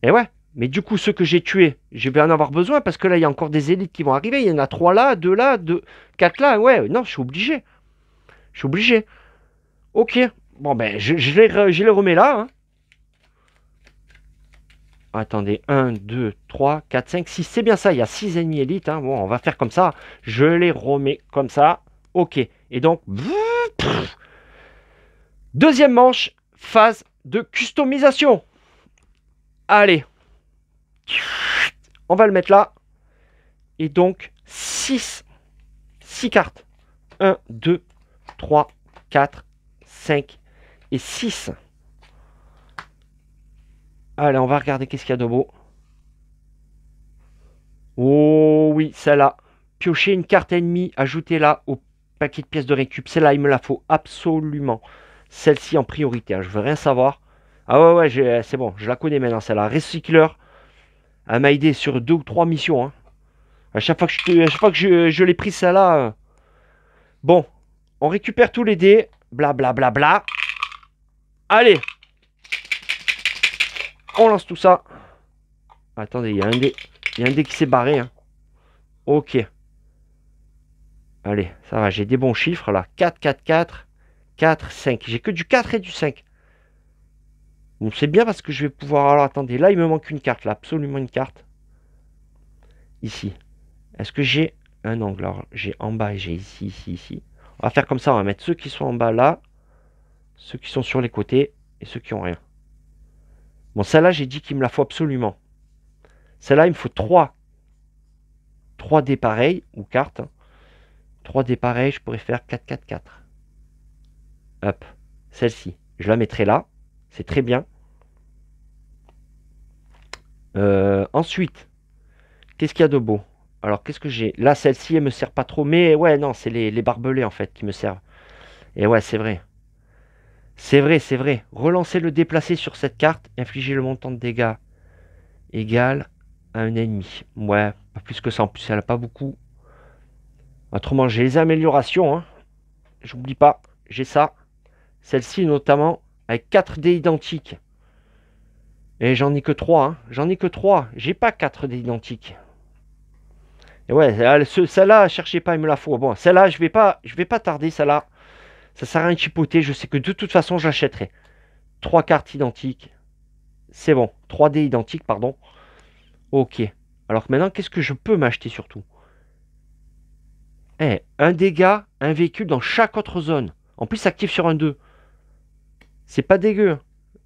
[SPEAKER 1] Et ouais, mais du coup, ceux que j'ai tués, je vais en avoir besoin parce que là, il y a encore des élites qui vont arriver. Il y en a 3 là, 2 là, 4 là. Ouais, non, je suis obligé. Je suis obligé. Ok. Bon, ben, je les remets là. Hein. Attendez, 1, 2, 3, 4, 5, 6. C'est bien ça, il y a 6 ennemis élites. Hein. Bon, on va faire comme ça. Je les remets comme ça. Ok. Et donc... Deuxième manche, phase de customisation. Allez. On va le mettre là. Et donc, 6 cartes. 1, 2, 3, 4, 5 et 6. Allez, on va regarder qu'est-ce qu'il y a de beau. Oh oui, celle-là. Piochez une carte ennemie, ajoutez-la au paquet de pièces de récup. Celle-là, il me la faut absolument. Celle-ci en priorité, hein. Je veux rien savoir. Ah ouais, c'est bon, je la connais maintenant, celle-là. Recycleur. Elle m'a aidé sur 2 ou 3 missions. Hein. À chaque fois que je l'ai pris, celle-là. Bon, on récupère tous les dés. Blablabla. Bla, bla, bla. Allez. On lance tout ça. Attendez, il y a un dé qui s'est barré. Hein. Ok. Allez, ça va, j'ai des bons chiffres là. 4, 4, 4, 4, 5. J'ai que du 4 et du 5. Bon, c'est bien parce que je vais pouvoir... Alors, attendez, là, il me manque une carte, là. Absolument une carte. Ici. Est-ce que j'ai un angle? Alors, j'ai en bas et j'ai ici, ici, ici. On va faire comme ça, on va mettre ceux qui sont en bas là. Ceux qui sont sur les côtés et ceux qui ont rien. Bon, celle-là, j'ai dit qu'il me la faut absolument. Celle-là, il me faut 3 dés pareils, ou cartes. 3 dés pareils, je pourrais faire 4, 4, 4. Hop, celle-ci. Je la mettrai là. C'est très bien. Ensuite, qu'est-ce qu'il y a de beau? Alors, qu'est-ce que j'ai? Là, celle-ci, elle me sert pas trop. Mais ouais, non, c'est les barbelés, en fait, qui me servent. Et ouais, c'est vrai. C'est vrai, c'est vrai. Relancer le déplacé sur cette carte. Infliger le montant de dégâts égal à un ennemi. Ouais, pas plus que ça. En plus, elle n'a pas beaucoup. Autrement, j'ai les améliorations. Hein. J'oublie pas. J'ai ça. Celle-ci, notamment, avec 4 dés identiques. Et j'en ai que 3. Hein. J'en ai que 3. J'ai pas 4 dés identiques. Et ouais, celle-là, cherchez pas, il me la faut. Bon, celle-là, je vais pas tarder, celle-là. Ça sert à rien de chipoter. Je sais que de toute façon, j'achèterai. 3 cartes identiques. C'est bon. 3 dés identiques, pardon. Ok. Alors maintenant, qu'est-ce que je peux m'acheter surtout? Un dégât, un véhicule dans chaque autre zone. En plus, ça active sur un 2. C'est pas dégueu.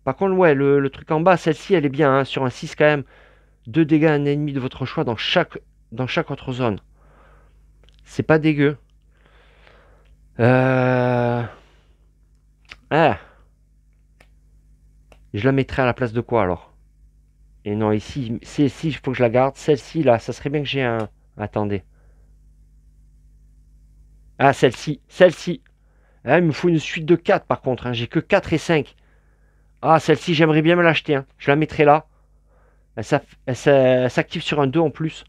[SPEAKER 1] Par contre, ouais, le truc en bas, celle-ci, elle est bien. Hein, sur un 6 quand même. 2 dégâts à un ennemi de votre choix dans chaque autre zone. C'est pas dégueu. Ah. Je la mettrai à la place de quoi alors? Et non, ici, celle-ci, il faut que je la garde. Celle-ci, là, ça serait bien que j'ai un... Attendez. Ah, celle-ci. Celle-ci. Ah, il me faut une suite de 4 par contre. Hein. J'ai que 4 et 5. Ah, celle-ci, j'aimerais bien me l'acheter. Hein. Je la mettrai là. Elle s'active sur un 2 en plus.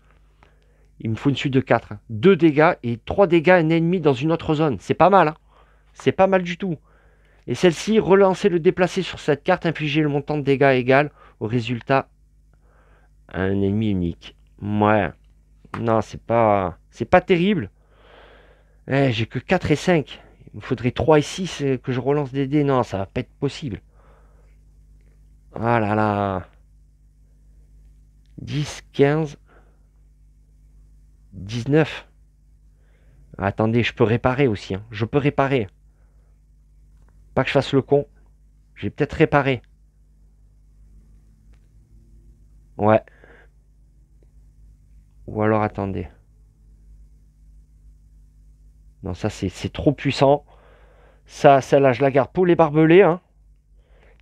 [SPEAKER 1] Il me faut une suite de 4. Hein. 2 dégâts et 3 dégâts à un ennemi dans une autre zone. C'est pas mal. Hein. C'est pas mal du tout. Et celle-ci, relancer le déplacer sur cette carte, infliger le montant de dégâts égal au résultat à un ennemi unique. Ouais. Non, c'est pas terrible. J'ai que 4 et 5. Il me faudrait 3 et 6 que je relance des dés. Non, ça va pas être possible. Ah là là. 10, 15, 19. Attendez, je peux réparer aussi. Hein. Je peux réparer. Pas que je fasse le con. Je vais peut-être réparer. Ouais. Ou alors attendez. Non, ça c'est trop puissant. Ça, celle-là, je la garde pour les barbelés. Hein.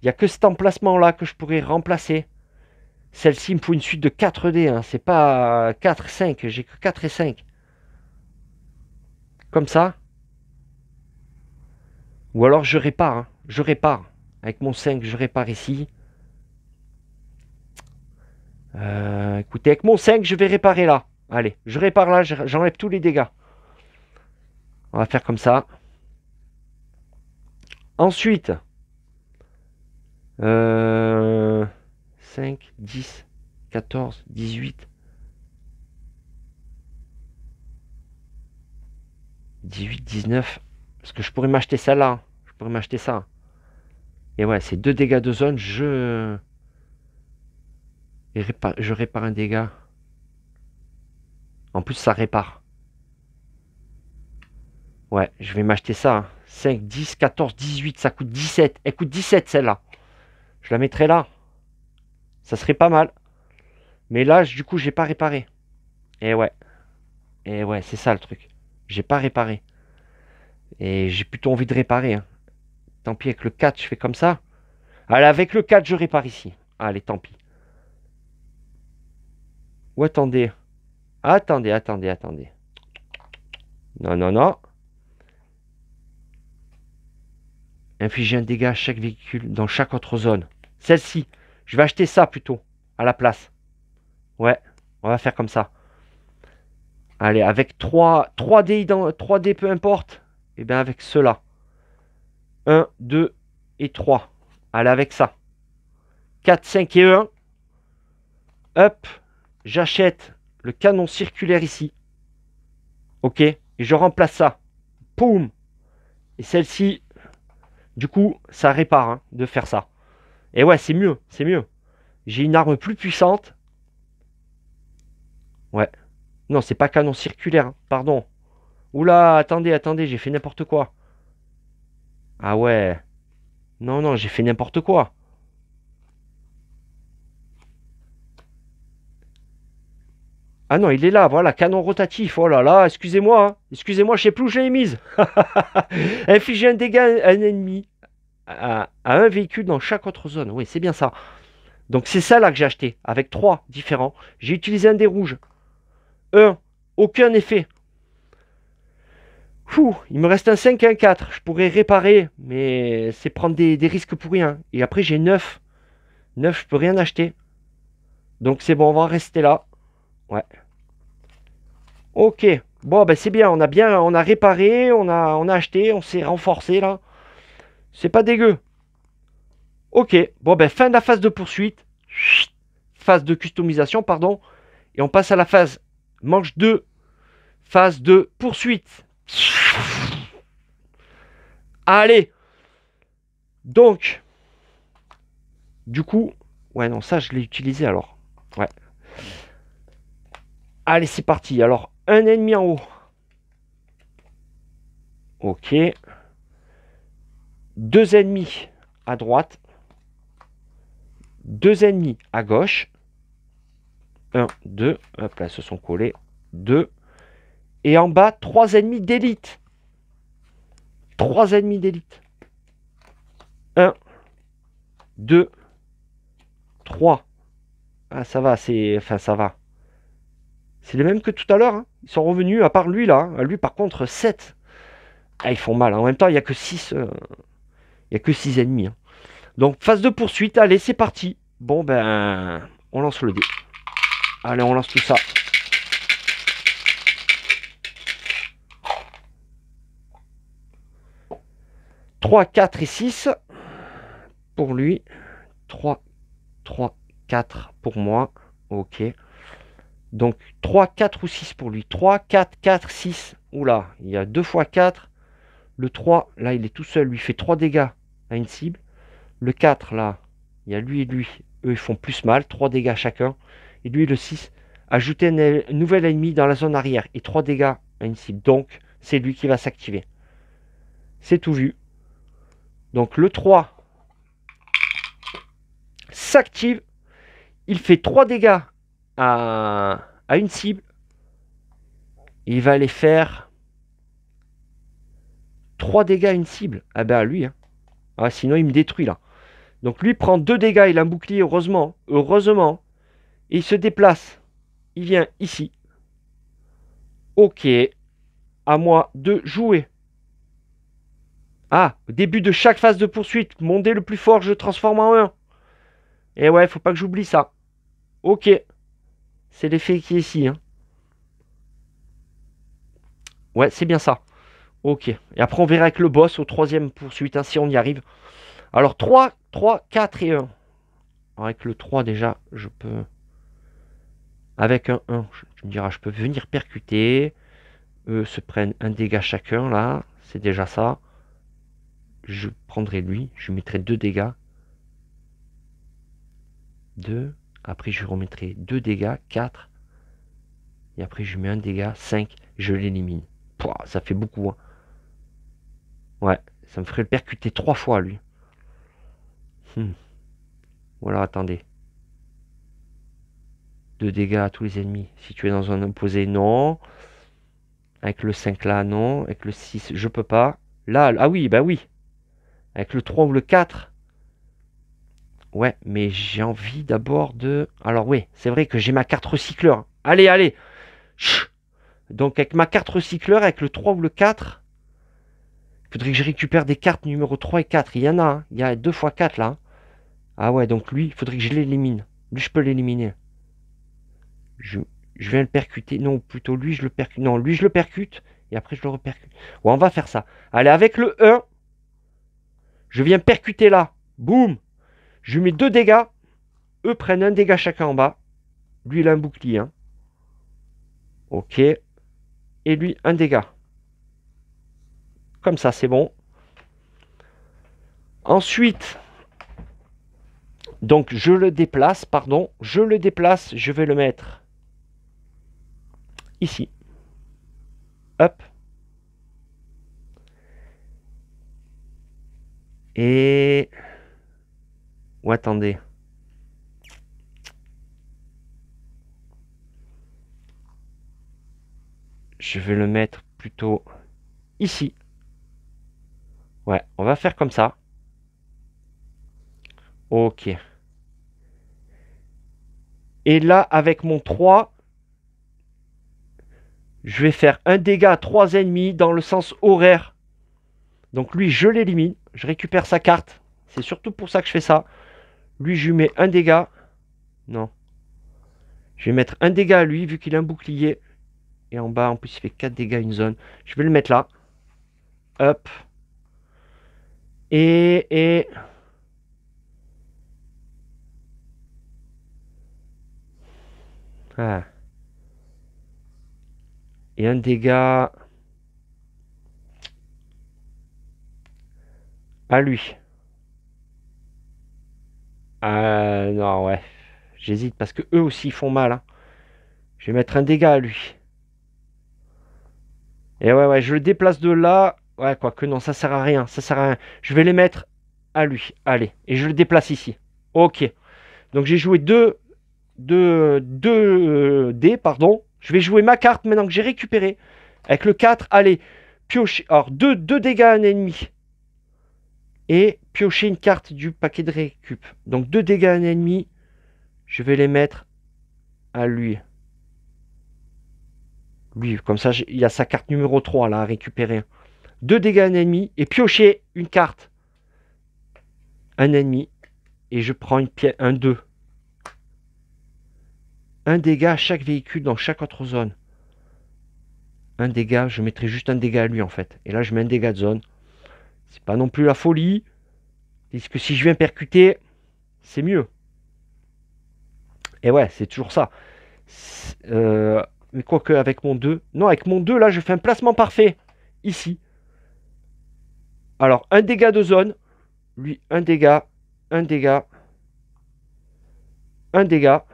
[SPEAKER 1] Il n'y a que cet emplacement-là que je pourrais remplacer. Celle-ci, il me faut une suite de 4 dés. Hein. C'est pas 4, 5. J'ai que 4 et 5. Comme ça. Ou alors je répare. Hein. Je répare. Avec mon 5, je répare ici. Écoutez, avec mon 5, je vais réparer là. Allez, je répare là. J'enlève tous les dégâts. On va faire comme ça. Ensuite. 5, 10, 14, 18. 18, 19. Parce que je pourrais m'acheter ça là. Je pourrais m'acheter ça. Et ouais, c'est 2 dégâts de zone. Je répare un dégât. En plus, ça répare. Ouais, je vais m'acheter ça. Hein. 5, 10, 14, 18. Ça coûte 17. Elle coûte 17 celle-là. Je la mettrai là. Ça serait pas mal. Mais là, du coup, j'ai pas réparé. Et ouais. Et ouais, c'est ça le truc. J'ai pas réparé. Et j'ai plutôt envie de réparer. Hein. Tant pis, avec le 4, je fais comme ça. Allez, avec le 4, je répare ici. Allez, tant pis. Ou attendez. Attendez. Non, non, non. Infliger un dégât à chaque véhicule dans chaque autre zone. Celle-ci. Je vais acheter ça plutôt. À la place. Ouais. On va faire comme ça. Allez, avec 3 dés, 3 dés peu importe. Et bien avec ceux-là. 1, 2 et 3. Allez, avec ça. 4, 5 et 1. Hop. J'achète le canon circulaire ici. Ok. Et je remplace ça. Poum. Et celle-ci, du coup, ça répare hein, de faire ça. Et ouais, c'est mieux. C'est mieux. J'ai une arme plus puissante. Ouais. Non, c'est pas canon circulaire. Hein, pardon. Oula, attendez, j'ai fait n'importe quoi. Ah ouais. Non, non, j'ai fait n'importe quoi. Ah non, il est là, voilà, canon rotatif. Oh là là, excusez-moi. Hein. Excusez-moi, je sais plus où je l'ai mise. Infliger un dégât à un ennemi à un véhicule dans chaque autre zone. Oui, c'est bien ça. Donc c'est ça là que j'ai acheté, avec 3 différents. J'ai utilisé un des rouges. Aucun effet. Il me reste un 5 et un 4. Je pourrais réparer, mais c'est prendre des risques pour rien. Et après, j'ai 9. 9, je peux rien acheter. Donc c'est bon, on va rester là. Ouais. Ok. Bon, ben c'est bien. On a réparé, on a acheté, on s'est renforcé là. C'est pas dégueu. Ok. Bon, ben fin de la phase de poursuite. Phase de customisation, pardon. Et on passe à la phase manche 2. Phase de poursuite. Allez. Donc, du coup, ouais, non, ça, je l'ai utilisé alors. Ouais. Allez, c'est parti. Alors, un ennemi en haut. Ok. 2 ennemis à droite. 2 ennemis à gauche. 1, 2. Hop là, se sont collés. 2. Et en bas, 3 ennemis d'élite. 3 ennemis d'élite. 1, 2, 3. Ah, ça va, enfin, ça va. C'est les mêmes que tout à l'heure. Hein. Ils sont revenus, à part lui, là. Hein. Lui, par contre, 7. Ah, ils font mal. Hein. En même temps, il n'y a que 6. Il n'y a que 6 ennemis. Hein. Donc, phase de poursuite. Allez, c'est parti. Bon, ben, on lance le dé. Allez, on lance tout ça. « 3, 4 et 6 pour lui. 3, 3, 4 pour moi. Ok. Donc 3, 4 ou 6 pour lui. 3, 4, 4, 6. Oula, il y a 2 fois 4. Le 3, là, il est tout seul. Lui fait 3 dégâts à une cible. Le 4, là, il y a lui et lui. Eux, ils font plus mal. 3 dégâts chacun. Et lui, le 6. Ajouter un nouvel ennemi dans la zone arrière. Et 3 dégâts à une cible. Donc, c'est lui qui va s'activer. C'est tout vu. Donc, le 3 s'active. Il fait 3 dégâts à une cible. Il va aller faire 3 dégâts à une cible. Ah ben lui. Hein. Ah, sinon il me détruit là. Donc lui prend 2 dégâts. Il a un bouclier, heureusement. Heureusement. Et il se déplace. Il vient ici. Ok. À moi de jouer. Ah, au début de chaque phase de poursuite, mon dé le plus fort, je transforme en 1. Et ouais, faut pas que j'oublie ça. Ok. C'est l'effet qui est ici. Hein. Ouais, c'est bien ça. Ok. Et après, on verra avec le boss au troisième poursuite, hein, si on y arrive. Alors, 3, 3, 4 et 1. Alors, avec le 3, déjà, je peux... Avec un 1, tu me diras, je peux venir percuter. Eux se prennent un dégât chacun, là. C'est déjà ça. Je prendrai lui. Je mettrai 2 dégâts. 2. Après, je remettrai 2 dégâts. 4. Et après, je mets un dégât. 5. Je l'élimine. Ça fait beaucoup. Hein. Ouais. Ça me ferait le percuter 3 fois, lui. Voilà, attendez. 2 dégâts à tous les ennemis. Si tu es dans un opposé, non. Avec le 5 là, non. Avec le 6, je peux pas. Là, ah oui, bah oui. Avec le 3 ou le 4. Ouais, mais j'ai envie d'abord de... Alors oui, c'est vrai que j'ai ma carte recycleur. Allez, allez. Chut. Donc avec ma carte recycleur, avec le 3 ou le 4, il faudrait que je récupère des cartes numéro 3 et 4. Il y en a, hein. Il y a 2 fois 4 là. Ah ouais, donc lui, il faudrait que je l'élimine. Lui, je peux l'éliminer. Je viens le percuter. Non, plutôt lui, je le percute. Non, lui, je le percute. Et après, je le repercute. Ouais, on va faire ça. Allez, avec le 1, je viens percuter là. Boum. Je mets 2 dégâts. Eux prennent un dégât chacun en bas. Lui, il a un bouclier. Hein. Ok. Et lui, un dégât. Comme ça, c'est bon. Ensuite, donc je le déplace, pardon. Je le déplace. Je vais le mettre ici. Hop. Et... Ou attendez. Je vais le mettre plutôt ici. Ouais, on va faire comme ça. Ok. Et là, avec mon 3, je vais faire un dégât à 3 ennemis dans le sens horaire. Donc lui, je l'élimine. Je récupère sa carte. C'est surtout pour ça que je fais ça. Lui, je lui mets un dégât. Non. Je vais mettre un dégât à lui, vu qu'il a un bouclier. Et en bas, en plus, il fait 4 dégâts à une zone. Je vais le mettre là. Hop. Et... Ah. Et un dégât à lui. Non, ouais. J'hésite parce que eux aussi font mal. Hein. Je vais mettre un dégât à lui. Et ouais, je le déplace de là. Ouais, quoique non, ça sert à rien. Ça sert à rien. Je vais les mettre à lui. Allez. Et je le déplace ici. Ok. Donc j'ai joué 2 dés, pardon. Je vais jouer ma carte maintenant que j'ai récupéré. Avec le 4, allez. Piocher. Alors, 2 dégâts à un ennemi. Et piocher une carte du paquet de récup. Donc 2 dégâts à un ennemi. Je vais les mettre à lui. Lui, comme ça, il y a sa carte numéro 3 là à récupérer. 2 dégâts à un ennemi. Et piocher une carte. Un ennemi. Et je prends une pièce, un 2. Un dégât à chaque véhicule dans chaque autre zone. Un dégât, je mettrai juste un dégât à lui en fait. Et là, je mets un dégât de zone. C'est pas non plus la folie. Puisque si je viens percuter, c'est mieux. Et ouais, c'est toujours ça. Mais quoique avec mon 2. Non, avec mon 2, là, je fais un placement parfait. Ici. Alors, un dégât de zone. Lui, un dégât. Un dégât. Un dégât.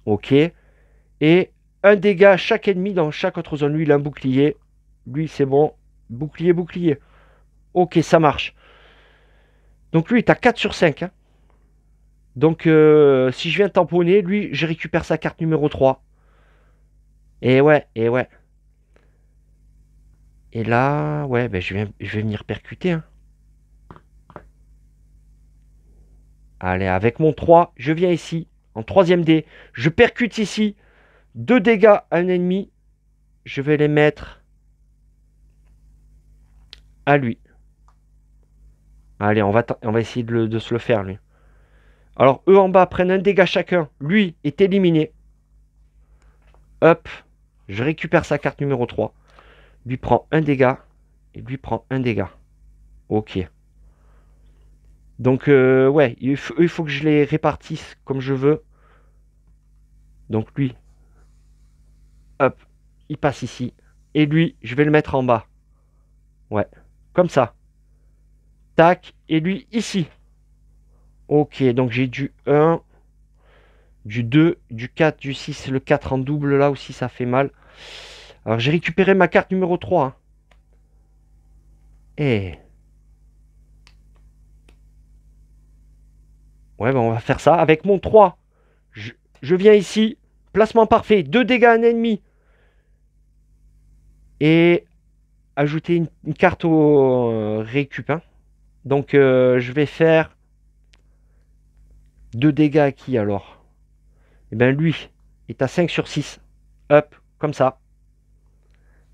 [SPEAKER 1] Ok. Et un dégât à chaque ennemi dans chaque autre zone. Lui, il a un bouclier. Lui, c'est bon. Bouclier, bouclier. Ok, ça marche. Donc lui, il est à 4 sur 5. Hein. Donc, si je viens tamponner, lui, je récupère sa carte numéro 3. Et ouais, et ouais. Et là, ouais, ben je vais venir percuter. Hein. Allez, avec mon 3, je viens ici. en troisième dé. Je percute ici. 2 dégâts à un ennemi. Je vais les mettre à lui. Allez, on va essayer de se le faire, lui. Alors, eux en bas prennent un dégât chacun. Lui est éliminé. Hop. Je récupère sa carte numéro 3. Lui prend un dégât. Et lui prend un dégât. Ok. Donc, ouais, il faut que je les répartisse comme je veux. Donc, lui. Hop. Il passe ici. Et lui, je vais le mettre en bas. Ouais. Comme ça. Tac. Et lui, ici. Ok, donc j'ai du 1, du 2, du 4, du 6. Le 4 en double, là aussi, ça fait mal. Alors, j'ai récupéré ma carte numéro 3. Hein. Et... ouais, ben on va faire ça. Avec mon 3, je viens ici. Placement parfait. 2 dégâts à un ennemi. Et ajouter une carte au récup. Hein. Donc, je vais faire 2 dégâts à qui, alors? Eh bien, lui est à 5 sur 6. Hop, comme ça.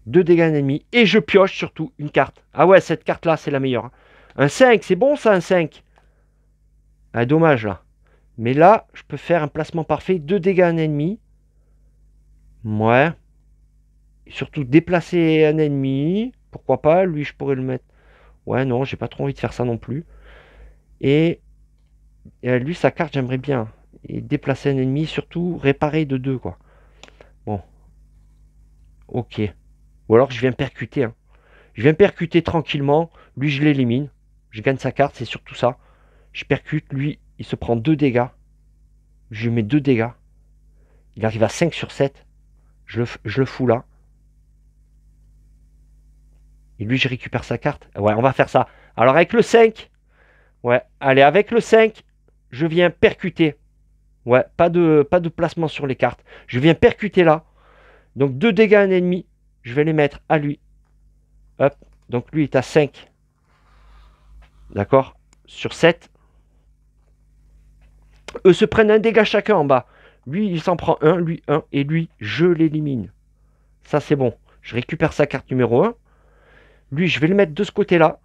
[SPEAKER 1] 2 dégâts à un ennemi. Et je pioche surtout une carte. Ah ouais, cette carte-là, c'est la meilleure. Hein. Un 5, c'est bon ça, un 5. Ah, dommage, là. Mais là, je peux faire un placement parfait. 2 dégâts à un ennemi. Ouais. Et surtout, déplacer un ennemi. Pourquoi pas? Lui, je pourrais le mettre. Ouais, non, j'ai pas trop envie de faire ça non plus. Et lui, sa carte, j'aimerais bien. Et déplacer un ennemi, surtout réparer de 2, quoi. Bon. Ok. Ou alors, je viens percuter. Hein. Je viens percuter tranquillement. Lui, je l'élimine. Je gagne sa carte, c'est surtout ça. Je percute. Lui, il se prend 2 dégâts. Je lui mets 2 dégâts. Il arrive à 5 sur 7. Je le fous là. Et lui, je récupère sa carte. Ouais, on va faire ça. Alors, avec le 5. Ouais, allez, avec le 5, je viens percuter. Ouais, pas de placement sur les cartes. Je viens percuter là. Donc, 2 dégâts à un ennemi. Je vais les mettre à lui. Hop. Donc, lui est à 5. D'accord? Sur 7. Eux se prennent un dégât chacun en bas. Lui, il s'en prend un, lui un, et lui, je l'élimine. Ça, c'est bon. Je récupère sa carte numéro 1. Lui, je vais le mettre de ce côté-là.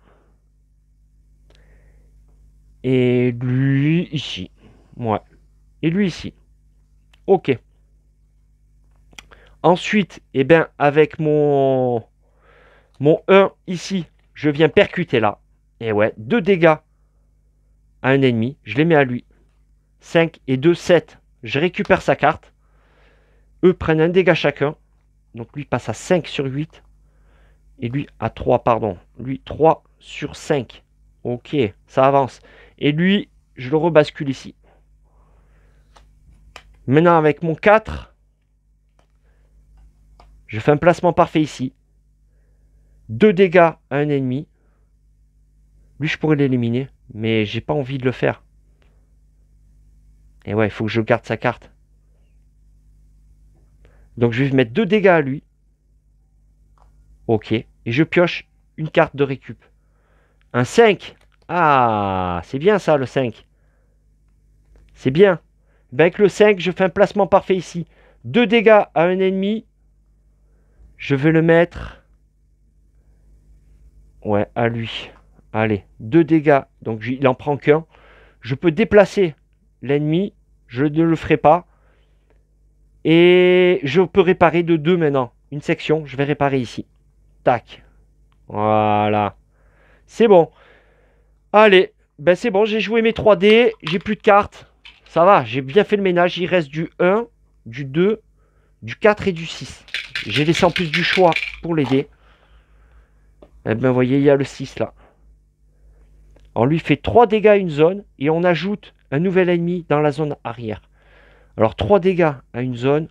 [SPEAKER 1] Et lui, ici. Ouais. Et lui, ici. Ok. Ensuite, eh bien, avec mon 1 ici, je viens percuter là. Et ouais, 2 dégâts à un ennemi. Je les mets à lui. 5 et 2, 7. Je récupère sa carte. Eux prennent un dégât chacun. Donc lui passe à 5 sur 8. Et lui à 3, pardon. Lui 3 sur 5. Ok, ça avance. Et lui, je le rebascule ici. Maintenant avec mon 4, je fais un placement parfait ici. 2 dégâts à un ennemi. Lui, je pourrais l'éliminer. Mais j'ai pas envie de le faire. Et ouais, il faut que je garde sa carte. Donc je vais mettre 2 dégâts à lui. Ok. Et je pioche une carte de récup. Un 5. Ah, c'est bien ça le 5. C'est bien. Ben avec le 5, je fais un placement parfait ici. 2 dégâts à un ennemi. Je vais le mettre. Ouais, à lui. Allez, 2 dégâts. Donc il en prend qu'un. Je peux déplacer l'ennemi. Je ne le ferai pas. Et je peux réparer de 2 maintenant. Une section, je vais réparer ici. Tac. Voilà. C'est bon. Allez, ben c'est bon, j'ai joué mes 3D. J'ai plus de cartes. Ça va, j'ai bien fait le ménage. Il reste du 1, du 2, du 4 et du 6. J'ai laissé en plus du choix pour les dés. Eh bien, vous voyez, il y a le 6 là. On lui fait 3 dégâts à une zone et on ajoute un nouvel ennemi dans la zone arrière. Alors, 3 dégâts à une zone,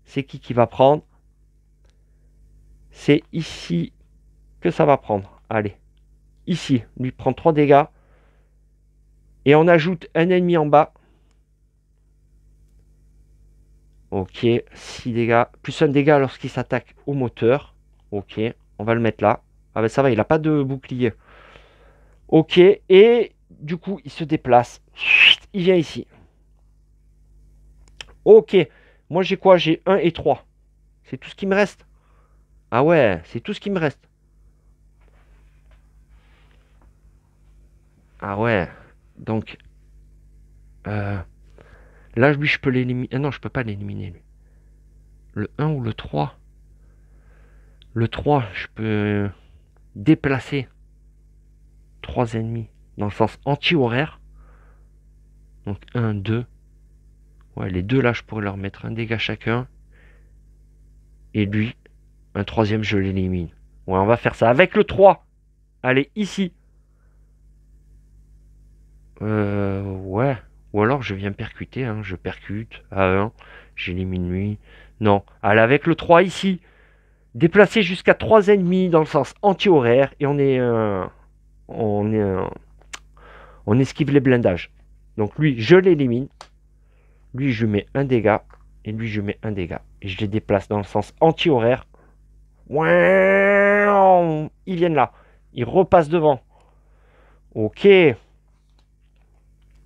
[SPEAKER 1] c'est qui va prendre? C'est ici que ça va prendre. Allez, ici, lui prend 3 dégâts. Et on ajoute un ennemi en bas. Ok, 6 dégâts. Plus un dégât lorsqu'il s'attaque au moteur. Ok, on va le mettre là. Ah ben ça va, il n'a pas de bouclier. Ok, et du coup, il se déplace. Il vient ici. Ok. Moi, j'ai quoi? J'ai un et 3. C'est tout ce qui me reste. Ah ouais, c'est tout ce qui me reste. Ah ouais. Donc, euh, là, lui, je peux l'éliminer. Ah non, je peux pas l'éliminer, lui. Le un ou le 3. Le 3, je peux déplacer 3 ennemis dans le sens anti-horaire. Donc un, 2. Ouais, les deux là, je pourrais leur mettre un dégât chacun. Et lui, un troisième, je l'élimine. Ouais, on va faire ça avec le 3. Allez, ici. Ouais. Ou alors je viens percuter, hein. Je percute à 1. J'élimine lui. Non. Allez, avec le 3 ici. Déplacer jusqu'à 3 ennemis dans le sens anti-horaire. Et on est, on esquive les blindages. Donc lui, je l'élimine. Lui, je mets un dégât. Et lui, je mets un dégât. Et je les déplace dans le sens anti-horaire. Ils viennent là. Ils repassent devant. Ok.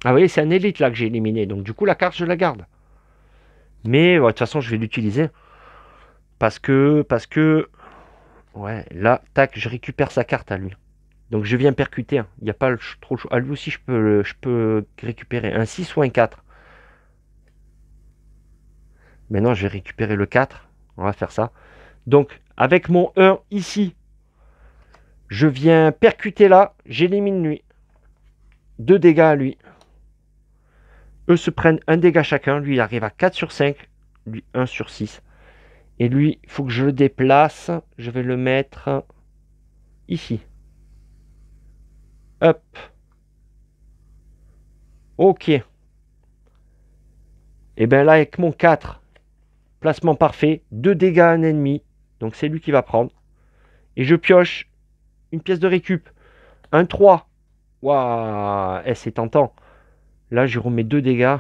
[SPEAKER 1] Ah oui, c'est un élite là que j'ai éliminé. Donc du coup, la carte, je la garde. Mais de toute façon, je vais l'utiliser. Parce que... Ouais, là, tac, je récupère sa carte à lui. Donc je viens percuter. Il n'y a pas trop le choix. À lui aussi, je peux récupérer un 6 ou un 4. Maintenant, je vais récupérer le 4. On va faire ça. Donc, avec mon 1 ici, je viens percuter là. J'élimine lui. 2 dégâts à lui. Eux se prennent un dégât chacun. Lui, il arrive à 4 sur 5. Lui, 1 sur 6. Et lui, il faut que je le déplace. Je vais le mettre ici. Hop. Ok. Et bien là, avec mon 4, placement parfait. 2 dégâts à un ennemi. Donc c'est lui qui va prendre. Et je pioche une pièce de récup. Un 3. Waouh. C'est tentant. Là, je remets 2 dégâts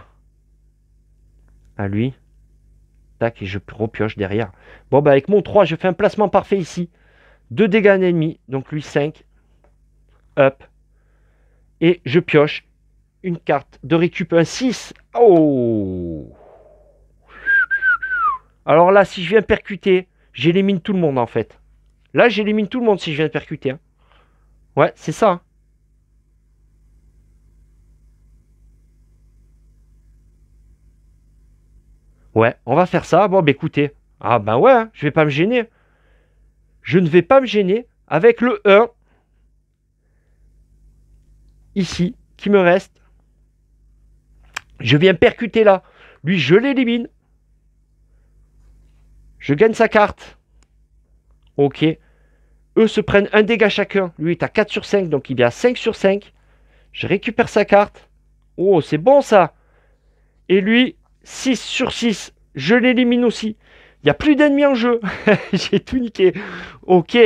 [SPEAKER 1] à lui. Tac, et je repioche derrière. Bon, bah avec mon 3, je fais un placement parfait ici. 2 dégâts à un ennemi. Donc lui, 5. Hop. Et je pioche une carte de récup, un 6. Oh. Alors là, si je viens percuter, j'élimine tout le monde en fait. Là, j'élimine tout le monde si je viens percuter. Hein. Ouais, c'est ça. Hein. Ouais, on va faire ça. Bon, bah écoutez. Ah ben ouais, hein, je vais pas me gêner. Je ne vais pas me gêner avec le 1. Ici, qui me reste. Je viens percuter là. Lui, je l'élimine. Je gagne sa carte. Ok. Eux se prennent un dégât chacun. Lui est à 4 sur 5, donc il est à 5 sur 5. Je récupère sa carte. Oh, c'est bon ça. Et lui, 6 sur 6. Je l'élimine aussi. Il n'y a plus d'ennemis en jeu. J'ai tout niqué. Ok.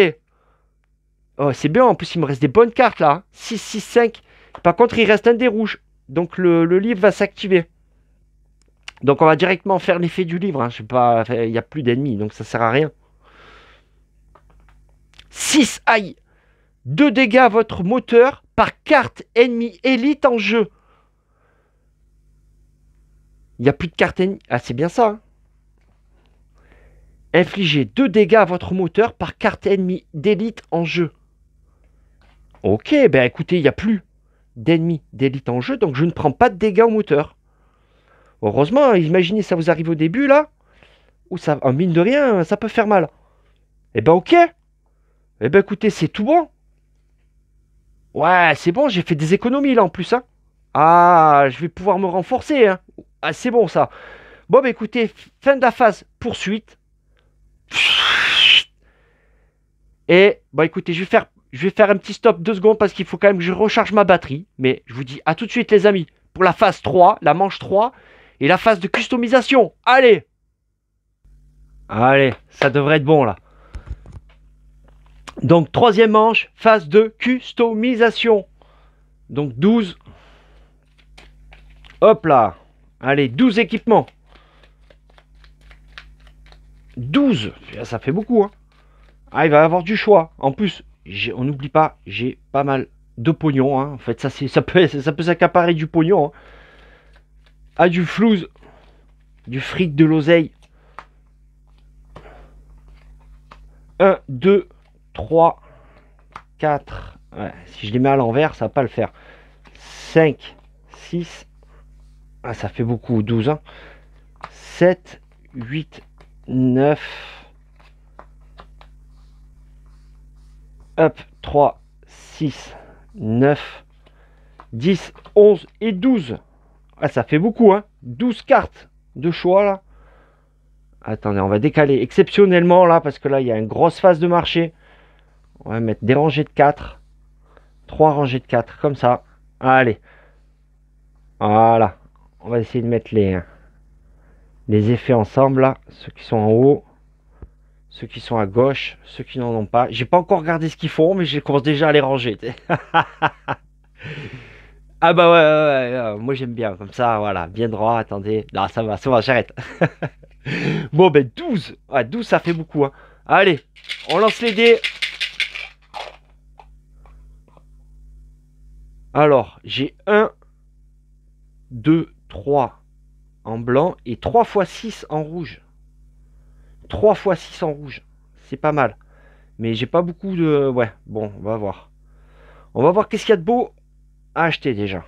[SPEAKER 1] Oh, c'est bien. En plus, il me reste des bonnes cartes là. 6, 6, 5. Par contre, il reste un des rouges. Donc le livre va s'activer. Donc on va directement faire l'effet du livre. Hein. Je sais pas, il n'y a plus d'ennemis, donc ça sert à rien. 6 aïe. 2 dégâts à votre moteur par carte ennemie élite en jeu. Il n'y a plus de carte ennemie. Ah, c'est bien ça. Hein. Infligez 2 dégâts à votre moteur par carte ennemie d'élite en jeu. Ok, ben écoutez, il n'y a plus d'ennemis d'élite en jeu, donc je ne prends pas de dégâts au moteur. Heureusement, imaginez ça vous arrive au début là, où ça, en mine de rien, ça peut faire mal. Eh ben ok. Eh ben écoutez, c'est tout bon. Ouais, c'est bon, j'ai fait des économies là en plus. Hein. Ah, je vais pouvoir me renforcer. Hein. Ah, c'est bon ça. Bon, bah écoutez, fin de la phase poursuite. Et bon, écoutez, je vais faire un petit stop 2 secondes parce qu'il faut quand même que je recharge ma batterie. Mais je vous dis à tout de suite, les amis, pour la phase 3, la manche 3 et la phase de customisation. Allez! Allez, ça devrait être bon là. Donc, troisième manche, phase de customisation. Donc, 12. Hop là. Allez, 12 équipements. 12. Ça fait beaucoup. Hein. Ah, il va y avoir du choix. En plus, on n'oublie pas, j'ai pas mal de pognon. Hein. En fait, ça peut s'accaparer du pognon. Hein. Ah, du flouze. Du fric, de l'oseille. 1, 2, 3, 4. Ouais, si je les mets à l'envers, ça va pas le faire. 5, 6. Ah, ça fait beaucoup. 12. Hein. 7, 8, 9. Hop, 3, 6, 9, 10, 11 et 12. Ah, ça fait beaucoup, hein. 12 cartes de choix, là. Attendez, on va décaler exceptionnellement, là, parce que là, il y a une grosse phase de marché. On va mettre des rangées de 4. 3 rangées de 4, comme ça. Allez. Voilà. On va essayer de mettre les effets ensemble, là. Ceux qui sont en haut. Ceux qui sont à gauche. Ceux qui n'en ont pas. J'ai pas encore regardé ce qu'ils font, mais je commence déjà à les ranger. Ah bah ouais, moi j'aime bien, comme ça, voilà, bien droit, attendez. Non, ça va, j'arrête. Bon, ben 12. Ouais, 12, ça fait beaucoup, hein. Allez, on lance les dés. Alors, j'ai 1, 2, 3 en blanc et 3 fois 6 en rouge. 3 fois 6 en rouge. C'est pas mal. Mais j'ai pas beaucoup de... Ouais, bon, on va voir. On va voir qu'est-ce qu'il y a de beau à acheter déjà.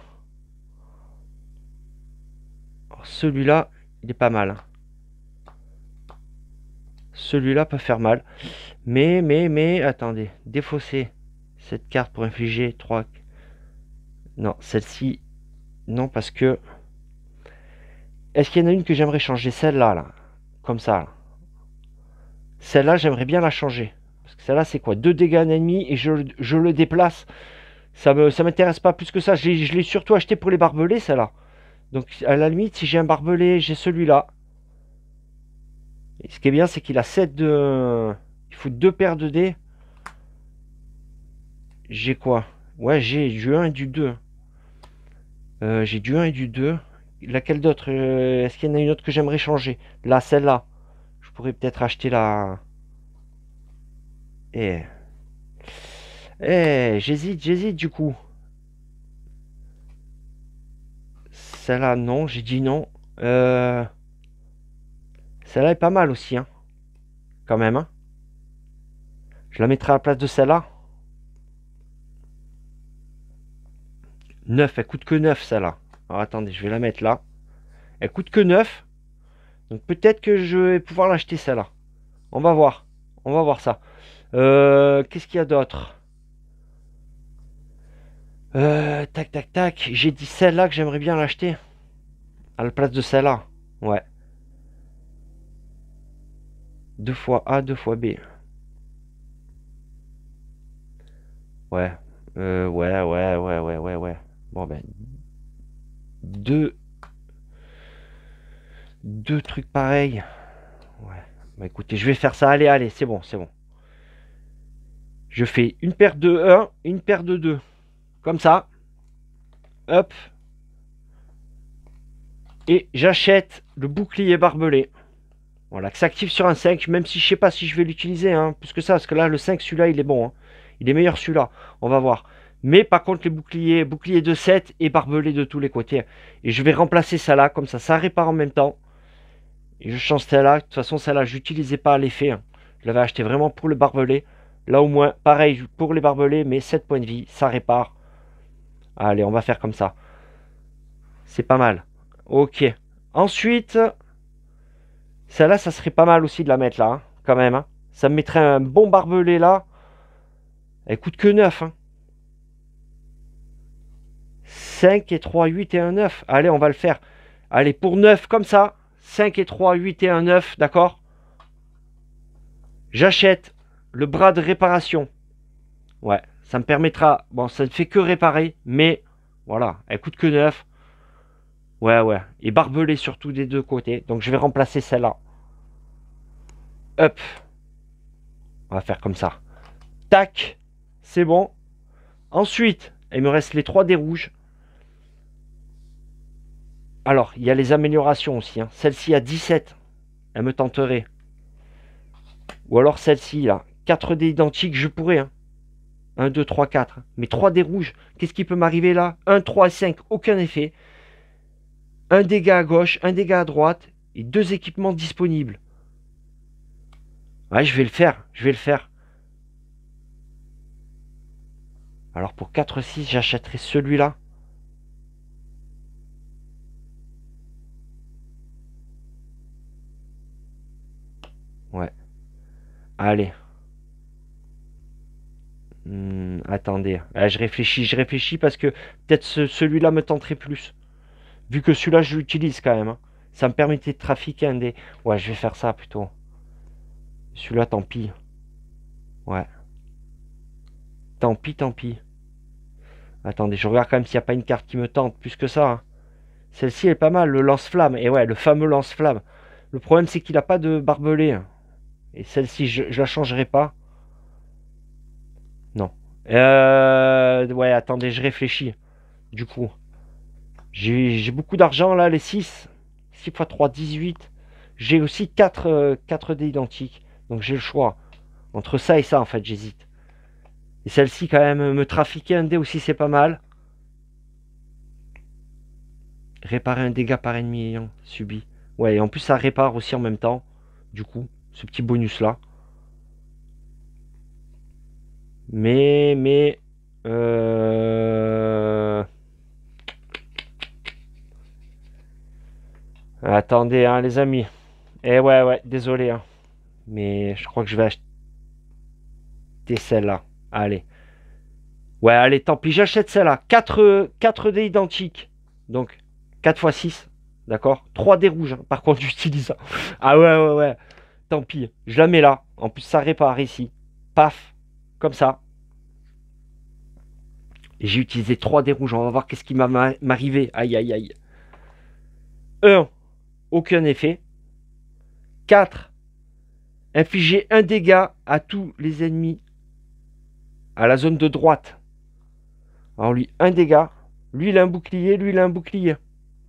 [SPEAKER 1] Celui-là, il est pas mal. Hein. Celui-là peut faire mal. Mais, attendez. Défausser cette carte pour infliger 3. Non, celle-ci, non, parce que... Est-ce qu'il y en a une que j'aimerais changer? Celle-là, là. Comme ça, là. Celle-là, j'aimerais bien la changer. Parce que celle-là, c'est quoi? 2 dégâts ennemis et je le déplace. Ça m'intéresse pas plus que ça. Je l'ai surtout acheté pour les barbelés, celle-là. Donc, à la limite, si j'ai un barbelé, j'ai celui-là. Et ce qui est bien, c'est qu'il a 7 de... Il faut 2 paires de dés. J'ai quoi? Ouais, j'ai du 1 et du 2. J'ai du 1 et du 2. Laquelle d'autre? Est-ce qu'il y en a une autre que j'aimerais changer? Là, celle-là. Je pourrais peut-être acheter la... Eh... j'hésite du coup. Celle-là, non, j'ai dit non. Celle-là est pas mal aussi, hein. Quand même, hein. Je la mettrai à la place de celle-là. 9, elle coûte que 9 celle-là. Alors attendez, je vais la mettre là. Elle coûte que 9. Donc peut-être que je vais pouvoir l'acheter celle-là. On va voir. On va voir ça. Qu'est-ce qu'il y a d'autre? Tac. J'ai dit celle-là que j'aimerais bien l'acheter. À la place de celle-là. Ouais. 2 fois A, 2 fois B. Ouais. Ouais. Bon ben. Deux trucs pareils. Ouais. Bah écoutez, je vais faire ça. Allez, c'est bon. Je fais une paire de 1, une paire de 2. Comme ça. Hop. Et j'achète le bouclier barbelé. Voilà, que ça active sur un 5, même si je sais pas si je vais l'utiliser, hein, plus que ça, parce que là, le 5, celui-là, il est bon. Hein. Il est meilleur celui-là. On va voir. Mais par contre, les boucliers de 7 et barbelés de tous les côtés. Et je vais remplacer ça là, comme ça répare en même temps. Et je change celle-là. De toute façon, celle-là, je n'utilisais pas à l'effet. Hein. Je l'avais acheté vraiment pour le barbelé. Là, au moins, pareil pour les barbelés, mais 7 points de vie, ça répare. Allez, on va faire comme ça. C'est pas mal. Ok. Ensuite, celle-là, ça serait pas mal aussi de la mettre là, hein, quand même. Hein. Ça me mettrait un bon barbelé là. Elle coûte que 9. Hein. 5 et 3, 8 et un 9. Allez, on va le faire. Allez, pour 9 comme ça. 5 et 3, 8 et un 9, d'accord? J'achète le bras de réparation. Ouais, ça me permettra... Bon, ça ne fait que réparer, mais voilà, elle coûte que 9. Ouais. Et barbelé surtout des deux côtés. Donc je vais remplacer celle-là. Hop. On va faire comme ça. Tac. C'est bon. Ensuite, il me reste les 3 dés rouges. Alors, il y a les améliorations aussi. Hein. Celle-ci à 17. Elle me tenterait. Ou alors celle-ci, là. 4 dés identiques, je pourrais. Hein. 1, 2, 3, 4. Mais 3 dés rouges, qu'est-ce qui peut m'arriver là? 1, 3 et 5, aucun effet. Un dégât à gauche, un dégât à droite. et 2 équipements disponibles. Ouais, je vais le faire. Je vais le faire. Alors pour 4-6, j'achèterai celui-là. Ouais. Allez. Attendez. Je réfléchis parce que peut-être celui-là me tenterait plus. Vu que celui-là, je l'utilise quand même. Hein. Ça me permettait de trafiquer un des... Ouais, je vais faire ça plutôt. Celui-là, tant pis. Ouais. Tant pis, tant pis. Attendez, je regarde quand même s'il n'y a pas une carte qui me tente plus que ça. Hein. Celle-ci est pas mal, le lance-flamme. Et ouais, le fameux lance-flamme. Le problème, c'est qu'il n'a pas de barbelé. Hein. Et celle-ci, je la changerai pas. Non. Ouais, attendez, je réfléchis. Du coup, j'ai beaucoup d'argent là, les 6. 6 x 3, 18. J'ai aussi 4 dés identiques. Donc j'ai le choix. Entre ça et ça, en fait, j'hésite. Et celle-ci, quand même, me trafiquer un dé aussi, c'est pas mal. Réparer un dégât par ennemi ayant subi. Ouais, et en plus, ça répare aussi en même temps. Du coup, ce petit bonus-là. Mais... Attendez, hein, les amis. Eh ouais, désolé. Hein. Mais je crois que je vais acheter celle-là. Allez. Ouais, allez, tant pis, j'achète celle-là. 4 dés identiques. Donc, 4 x 6. D'accord. 3 dés rouges. Hein. Par contre, j'utilise ça. Ah ouais. Tant pis. Je la mets là. En plus, ça répare ici. Paf. Comme ça. Et j'ai utilisé 3 dés rouges. On va voir qu'est-ce qui va m'arriver. Aïe. 1. Aucun effet. 4. Infliger un dégât à tous les ennemis à la zone de droite. Alors lui, un dégât. Lui, il a un bouclier. Lui, il a un bouclier.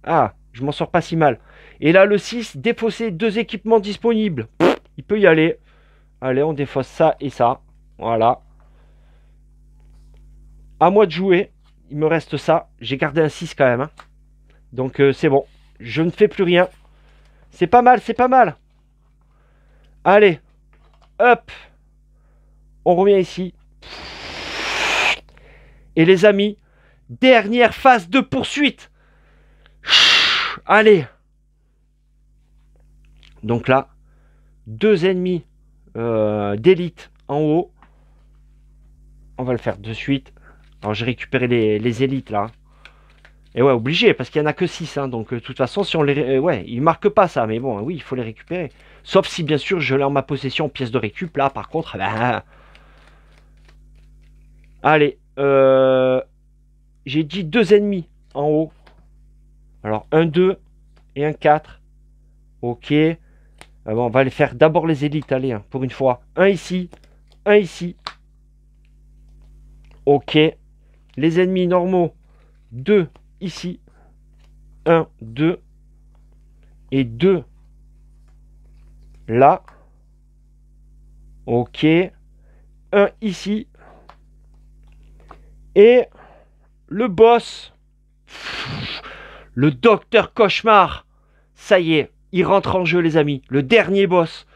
[SPEAKER 1] Ah, je m'en sors pas si mal. Et là, le 6, défausser 2 équipements disponibles. Il peut y aller. Allez, on défausse ça et ça. Voilà. À moi de jouer. Il me reste ça. J'ai gardé un 6 quand même. Hein. Donc, c'est bon. Je ne fais plus rien. C'est pas mal, c'est pas mal. Allez. Hop. On revient ici. Et les amis, dernière phase de poursuite. Allez. Donc là, 2 ennemis d'élite en haut. On va le faire de suite. Alors j'ai récupéré les élites là. Et ouais, obligé, parce qu'il n'y en a que 6. Hein, donc de toute façon, si on les... ouais, ils marquent pas ça. Mais bon, oui, il faut les récupérer. Sauf si bien sûr je l'ai en ma possession pièce de récup. Là, par contre, ben... Allez. J'ai dit 2 ennemis en haut. Alors, un 2 et un 4. Ok. Bon, on va les faire d'abord les élites, allez, hein, pour une fois. Un ici, un ici. Ok. Les ennemis normaux, 2 ici. 1, 2. Et 2 là. Ok. Un ici. Et le boss. Le docteur Cauchemar. Ça y est, il rentre en jeu, les amis. Le dernier boss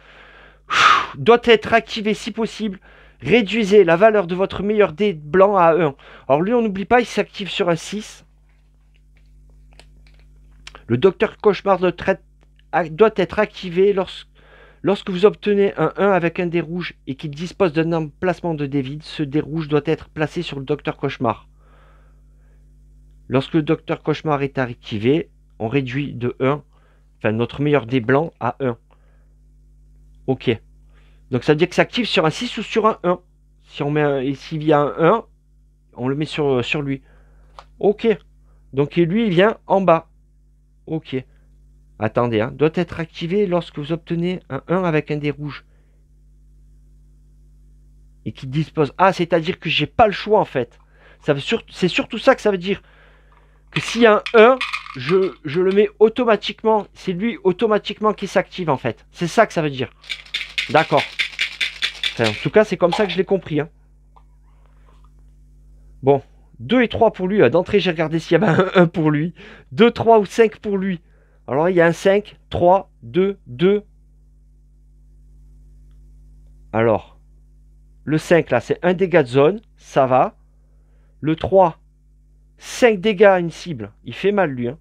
[SPEAKER 1] doit être activé si possible. Réduisez la valeur de votre meilleur dé blanc à 1. Alors lui, on n'oublie pas, il s'active sur un 6. Le docteur Cauchemar doit être activé lorsque vous obtenez un 1 avec un dé rouge et qu'il dispose d'un emplacement de dé vide. Ce dé rouge doit être placé sur le docteur Cauchemar. Lorsque le docteur Cauchemar est activé, on réduit de 1, enfin notre meilleur dé blanc à 1. Ok. Donc ça veut dire que ça s'active sur un 6 ou sur un 1. Si on met s'il y a un 1, on le met sur lui. Ok. Donc lui, il vient en bas. Ok. Attendez, hein. Doit être activé lorsque vous obtenez un 1 avec un dé rouge. Et qui dispose... Ah, c'est-à-dire que j'ai pas le choix, en fait. C'est surtout ça que ça veut dire. Que s'il y a un 1, je le mets automatiquement. C'est lui automatiquement qui s'active, en fait. C'est ça que ça veut dire. D'accord. Enfin, en tout cas, c'est comme ça que je l'ai compris. Hein. Bon. 2 et 3 pour lui. D'entrée, j'ai regardé s'il y avait un 1 pour lui. 2, 3 ou 5 pour lui. Alors, il y a un 5, 3, 2, 2. Alors, le 5, là, c'est un dégât de zone. Ça va. Le 3, 5 dégâts à une cible. Il fait mal, lui. Hein.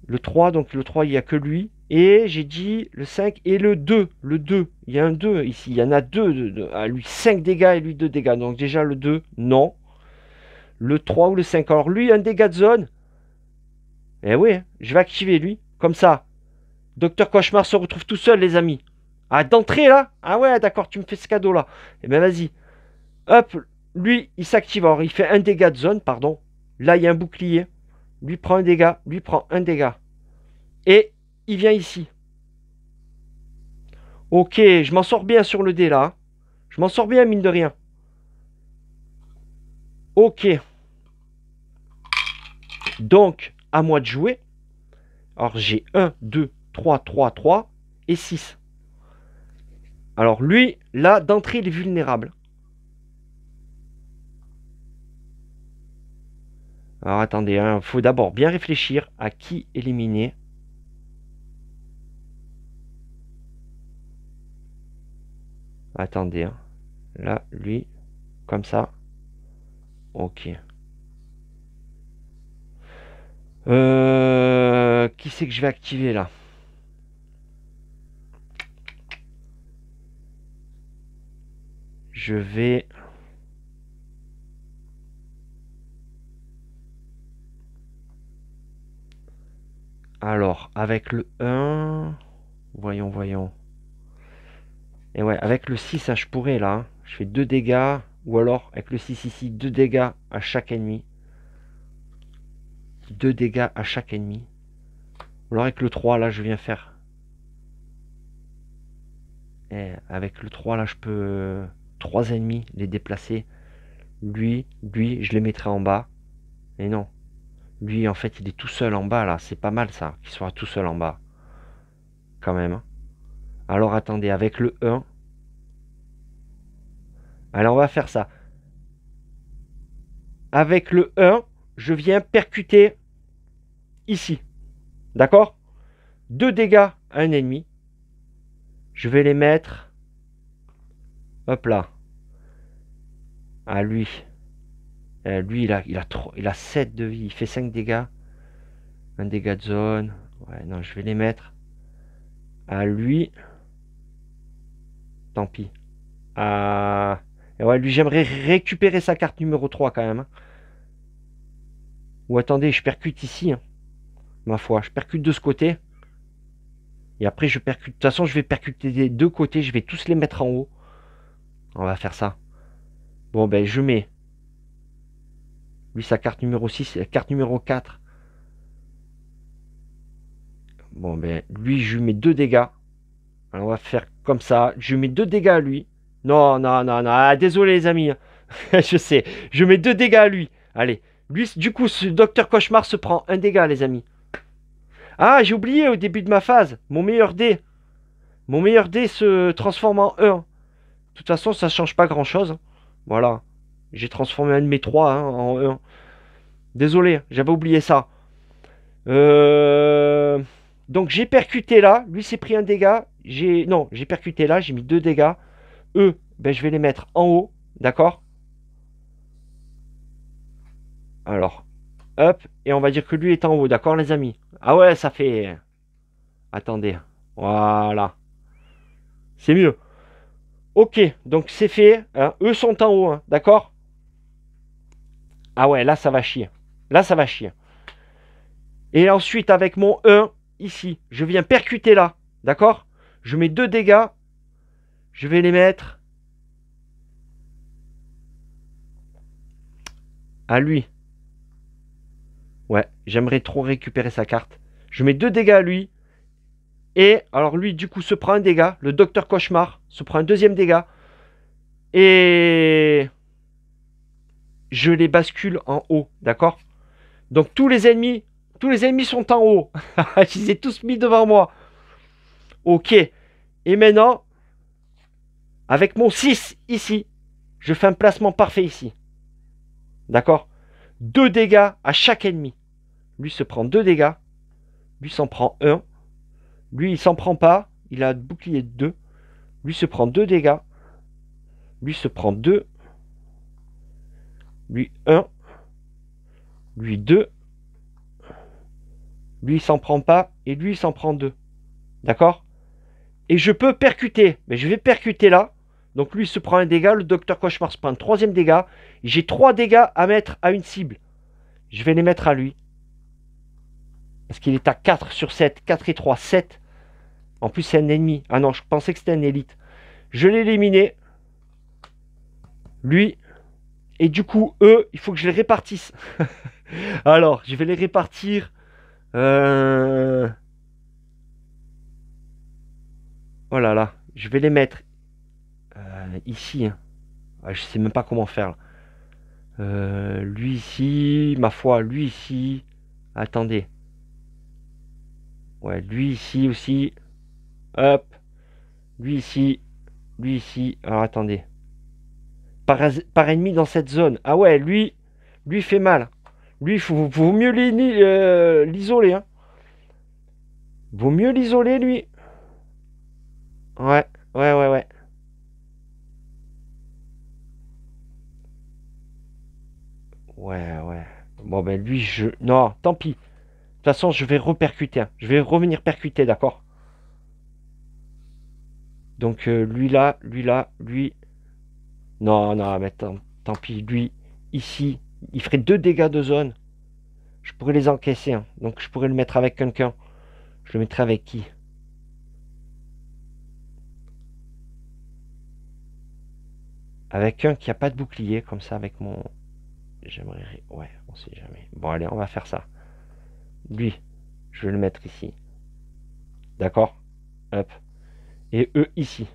[SPEAKER 1] Le 3, donc le 3, il n'y a que lui. Et j'ai dit le 5 et le 2. Le 2, il y a un 2 ici. Il y en a 2. À lui, 5 dégâts et lui 2 dégâts. Donc déjà, le 2, non. Le 3 ou le 5. Alors, lui, un dégât de zone. Eh oui, hein, je vais activer lui. Comme ça. Docteur Cauchemar se retrouve tout seul, les amis. Ah, d'entrée, là? Ah ouais, d'accord, tu me fais ce cadeau-là. Eh bien, vas-y. Hop, lui, il s'active. Alors, il fait un dégât de zone, pardon. Là, il y a un bouclier. Lui prend un dégât. Lui prend un dégât. Et il vient ici. Ok, je m'en sors bien sur le dé, là. Je m'en sors bien, mine de rien. Ok. Donc, à moi de jouer. Alors, j'ai 1, 2, 3, 3, 3 et 6. Alors, lui, là, d'entrée, il est vulnérable. Alors, attendez, il faut d'abord bien réfléchir à qui éliminer. Attendez, hein. Là, lui, comme ça. Ok. Qui c'est que je vais activer, là? Je vais... Alors, avec le 1... Voyons, voyons. Et ouais, avec le 6, hein, je pourrais, là. Hein. Je fais 2 dégâts. Ou alors, avec le 6 ici, 2 dégâts à chaque ennemi. 2 dégâts à chaque ennemi. Ou alors, avec le 3, là, je viens faire... Et avec le 3, là, je peux... 3 ennemis, les déplacer. Lui, je les mettrai en bas. Et non. Lui, en fait, il est tout seul en bas, là. C'est pas mal, ça, qu'il soit tout seul en bas. Quand même. Hein. Alors, attendez, avec le 1... Alors, on va faire ça. Avec le 1, je viens percuter ici. D'accord? 2 dégâts à un ennemi. Je vais les mettre... Hop là. À lui. Lui, il a 7 de vie. Il fait 5 dégâts. Un dégât de zone. Ouais, non, je vais les mettre à lui. Tant pis. Et ouais, lui, j'aimerais récupérer sa carte numéro 3 quand même. Hein. Ou attendez, je percute ici. Hein. Ma foi, je percute de ce côté. Et après, je percute. De toute façon, je vais percuter des deux côtés. Je vais tous les mettre en haut. On va faire ça. Bon, ben, je mets. Lui, sa carte numéro 6, la carte numéro 4. Bon, ben, lui, je lui mets 2 dégâts. Alors, on va faire comme ça. Je mets 2 dégâts à lui. Non, non, non, non. Ah, désolé, les amis. Je sais. Je mets 2 dégâts à lui. Allez. Lui, du coup, ce docteur Cauchemar se prend un dégât, les amis. Ah, j'ai oublié au début de ma phase. Mon meilleur dé. Mon meilleur dé se transforme en 1. De toute façon, ça ne change pas grand-chose. Voilà. J'ai transformé un de mes 3 hein, en 1. Désolé, j'avais oublié ça. Donc j'ai percuté là. Lui s'est pris un dégât. Non, j'ai percuté là. J'ai mis 2 dégâts. Eux, ben, je vais les mettre en haut. D'accord? Alors, hop. Et on va dire que lui est en haut. D'accord, les amis? Ah ouais, ça fait... Attendez. Voilà. C'est mieux. Ok, donc c'est fait. Hein. Eux sont en haut. Hein. D'accord? Ah ouais, là, ça va chier. Là, ça va chier. Et ensuite, avec mon 1, ici, je viens percuter là. D'accord? Je mets 2 dégâts. Je vais les mettre à lui. Ouais, j'aimerais trop récupérer sa carte. Je mets 2 dégâts à lui. Et alors lui, du coup, se prend un dégât. Le docteur Cauchemar se prend un deuxième dégât. Et je les bascule en haut. D'accord? Donc tous les ennemis sont en haut. Je les ai tous mis devant moi. Ok. Et maintenant, avec mon 6 ici, je fais un placement parfait ici. D'accord? 2 dégâts à chaque ennemi. Lui se prend 2 dégâts. Lui s'en prend 1. Lui, il s'en prend pas. Il a bouclier de 2. Lui se prend 2 dégâts. Lui se prend 2. Lui 1. Lui 2. Lui, il s'en prend pas. Et lui, il s'en prend 2. D'accord? Et je peux percuter. Mais je vais percuter là. Donc lui, il se prend un dégât. Le docteur Cauchemar se prend un troisième dégât. J'ai 3 dégâts à mettre à une cible. Je vais les mettre à lui. Parce qu'il est à 4 sur 7. 4 et 3, 7. En plus, c'est un ennemi. Ah non, je pensais que c'était un élite. Je l'ai éliminé. Lui. Et du coup, eux, il faut que je les répartisse. Alors, je vais les répartir. Oh là là. Je vais les mettre ici. Hein. Ah, je sais même pas comment faire. Lui ici. Ma foi, lui ici. Attendez. Ouais, lui ici aussi. Hop. Lui ici. Lui ici. Alors, attendez. Par ennemi dans cette zone. Ah ouais, lui fait mal. Lui, il vaut mieux l'isoler. Hein. Vaut mieux l'isoler, lui. Ouais, ouais. Ouais. Bon, ben lui, non, tant pis. De toute façon, je vais repercuter. Hein. Je vais revenir percuter, d'accord? Donc, lui là, lui. Non, mais tant pis. Lui, ici, il ferait 2 dégâts de zone. Je pourrais les encaisser. Hein. Donc, je pourrais le mettre avec quelqu'un. Je le mettrais avec qui? Avec un qui a pas de bouclier, comme ça, avec mon... J'aimerais... Ouais, on sait jamais. Bon, allez, on va faire ça. Lui, je vais le mettre ici. D'accord? Hop. Et eux, ici.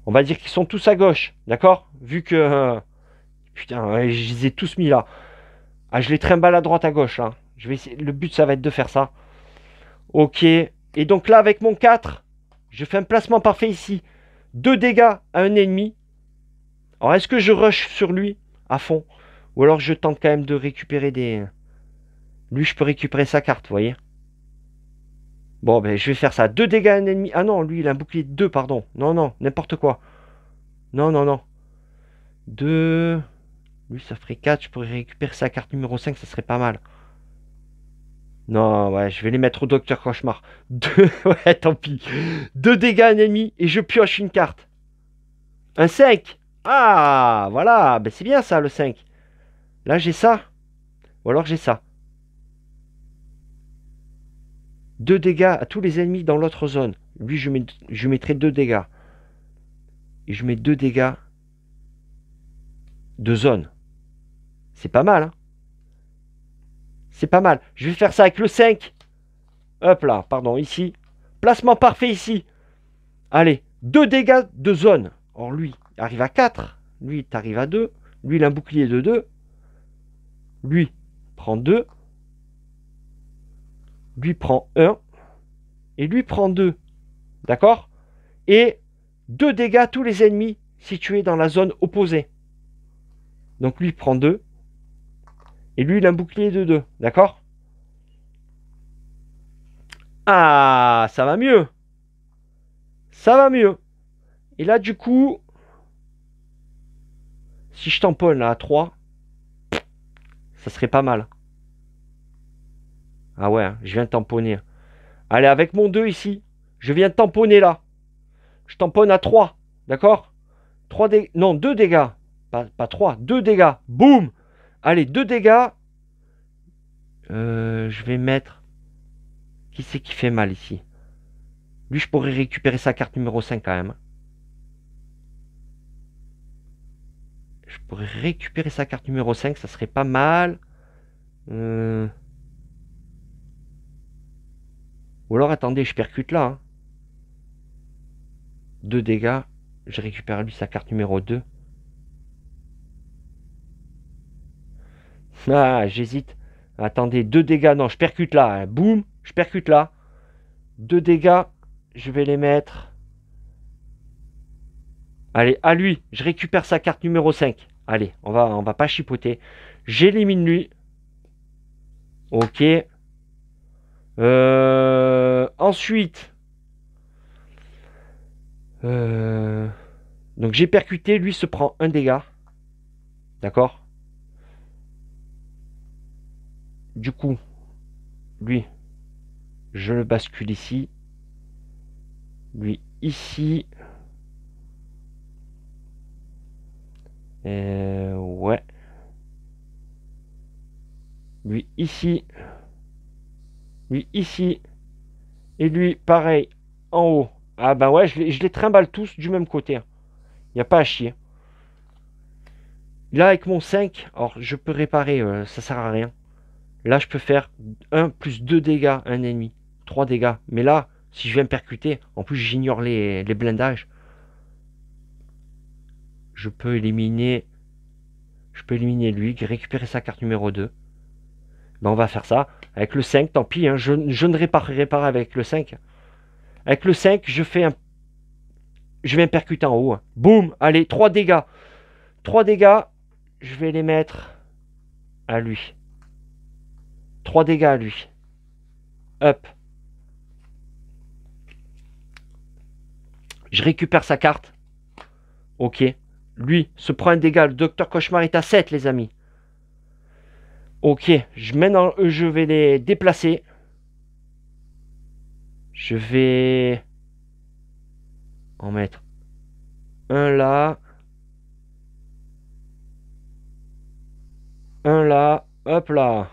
[SPEAKER 1] On va dire qu'ils sont tous à gauche. D'accord? Vu que... putain, ouais, je les ai tous mis là. Ah, je les trimballe à droite, à gauche, là. Je vais essayer... Le but, ça va être de faire ça. Ok. Et donc là, avec mon 4, je fais un placement parfait ici. 2 dégâts à un ennemi. Alors, est-ce que je rush sur lui à fond? Ou alors je tente quand même de récupérer des... Lui, je peux récupérer sa carte, vous voyez? Bon, ben, je vais faire ça. 2 dégâts à un ennemi. Ah non, lui, il a un bouclier de 2, pardon. Non, n'importe quoi. Non. 2. Lui, ça ferait 4. Je pourrais récupérer sa carte numéro 5, ça serait pas mal. Non, ouais, je vais les mettre au docteur Cauchemar. 2, ouais, tant pis. 2 dégâts à un ennemi et je pioche une carte. Un 5. Ah, voilà. Ben, c'est bien ça, le 5. Là, j'ai ça. Ou alors j'ai ça. 2 dégâts à tous les ennemis dans l'autre zone. Lui, je mettrai 2 dégâts. Et je mets 2 dégâts de zone. C'est pas mal, hein? C'est pas mal. Je vais faire ça avec le 5. Hop là, pardon, ici. Placement parfait ici. Allez, 2 dégâts de zone. Or, lui, il arrive à 4. Lui, il arrive à 2. Lui, il a un bouclier de 2. Lui, prend 2. Lui, prend 1. Et lui, prend 2. D'accord? Et 2 dégâts à tous les ennemis situés dans la zone opposée. Donc, lui, prend 2. Et lui, il a un bouclier de 2. D'accord? Ah, ça va mieux. Ça va mieux. Et là, du coup, si je tamponne là à 3, ça serait pas mal. Ah ouais, je viens de tamponner. Allez, avec mon 2 ici, je viens de tamponner là. Je tamponne à 3. D'accord? 3 dégâts. Non, 2 dégâts. Pas 3, 2 dégâts. Boum. Allez, 2 dégâts. Je vais mettre... Qui c'est qui fait mal ici? Lui, je pourrais récupérer sa carte numéro 5 quand même. Je pourrais récupérer sa carte numéro 5, ça serait pas mal. Ou alors, attendez, je percute là. Hein. 2 dégâts. Je récupère lui sa carte numéro 2. Ah, j'hésite. Attendez, 2 dégâts. Non, je percute là. Hein. Boum, je percute là. 2 dégâts. Je vais les mettre. Allez, à lui. Je récupère sa carte numéro 5. Allez, on va pas chipoter. J'élimine lui. Ok. Ensuite, donc j'ai percuté, lui se prend un dégât. D'accord? Du coup, lui, je le bascule ici. Lui, ici. Ouais. Lui, ici. Lui, ici. Et lui, pareil, en haut. Ah ben ouais, je les trimballe tous du même côté. Il n'y a pas à chier. Là, avec mon 5, alors je peux réparer, ça sert à rien. Là, je peux faire 1 plus 2 dégâts, un ennemi. 3 dégâts. Mais là, si je viens me percuter, en plus j'ignore les blindages, je peux éliminer lui, récupérer sa carte numéro 2. Ben, on va faire ça. Avec le 5, tant pis, hein, je ne réparerai pas avec le 5. Avec le 5, je viens percuter en haut. Hein. Boum, allez, 3 dégâts. 3 dégâts, je vais les mettre à lui. 3 dégâts à lui. Hop. Je récupère sa carte. Ok. Lui se prend un dégât. Le docteur Cauchemar est à 7, les amis. Ok. Je vais les déplacer. Je vais en mettre un là. Un là. Hop là.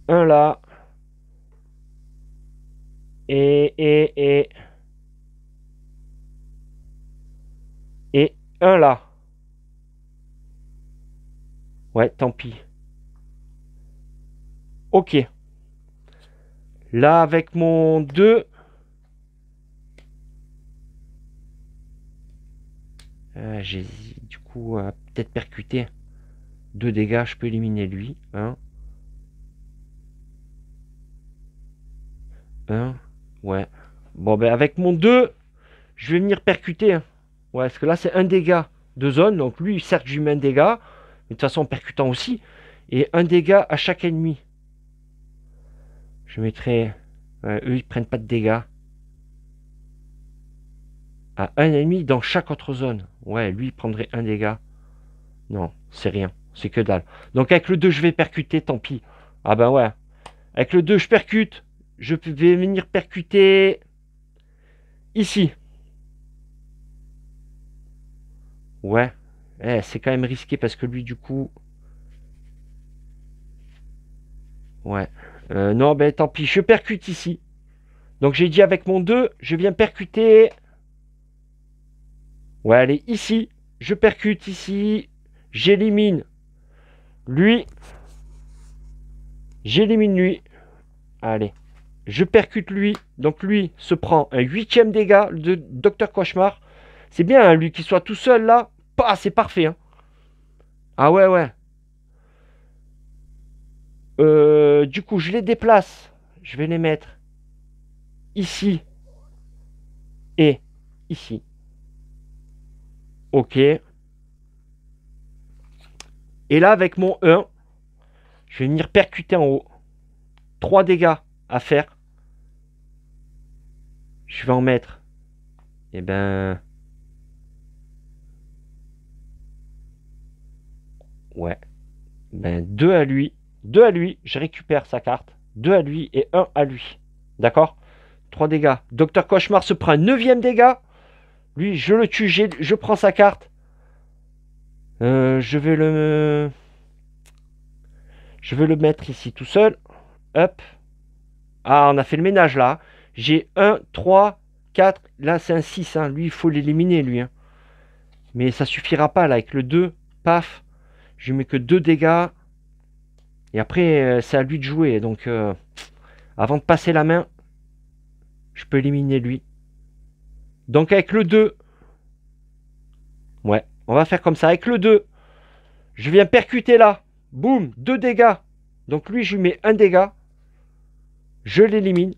[SPEAKER 1] Un là. Et un là. Ouais, tant pis. Ok. Là, avec mon 2. J'hésite du coup à peut-être percuter. 2 dégâts, je peux éliminer lui. 1. 1. Ouais. Bon, ben avec mon 2, je vais venir percuter. Hein. Ouais, parce que là, c'est un dégât de zone. Donc lui, certes, je lui mets un dégât. Mais de toute façon, percutant aussi. Et un dégât à chaque ennemi. Je mettrai... eux, ils prennent pas de dégâts. À un ennemi dans chaque autre zone. Ouais, lui, il prendrait un dégât. Non, c'est rien. C'est que dalle. Donc avec le 2, je vais percuter, tant pis. Ah ben ouais. Avec le 2, je percute. Je vais venir percuter... ici. Ouais. C'est quand même risqué parce que lui, du coup... Ouais. Non, ben tant pis. Je percute ici. Donc j'ai dit avec mon 2, je viens percuter... Ouais, allez, ici. Je percute ici. J'élimine lui. J'élimine lui. Allez. Je percute lui. Donc lui se prend un 8e dégât de Docteur Cauchemar. C'est bien, hein, lui qui soit tout seul là. Bah, c'est parfait. Hein. Ah ouais, ouais. Du coup, je les déplace. Je vais les mettre ici et ici. Ok. Et là, avec mon 1, je vais venir percuter en haut. 3 dégâts à faire. Je vais en mettre. Eh ben... Ouais. Ben 2 à lui. 2 à lui. Je récupère sa carte. 2 à lui et 1 à lui. D'accord? 3 dégâts. Docteur Cauchemar se prend un 9e dégât. Lui, je le tue. Je prends sa carte. Je vais le mettre ici tout seul. Hop. Ah, on a fait le ménage là. J'ai 1, 3, 4. Là, c'est un 6. Hein. Lui, il faut l'éliminer, lui. Hein. Mais ça suffira pas là. Avec le 2, paf. Je mets que 2 dégâts. Et après, c'est à lui de jouer. Donc, avant de passer la main, je peux éliminer lui. Donc, avec le 2. Ouais, on va faire comme ça. Avec le 2, je viens percuter là. Boum, 2 dégâts. Donc, lui, je lui mets un dégât. Je l'élimine.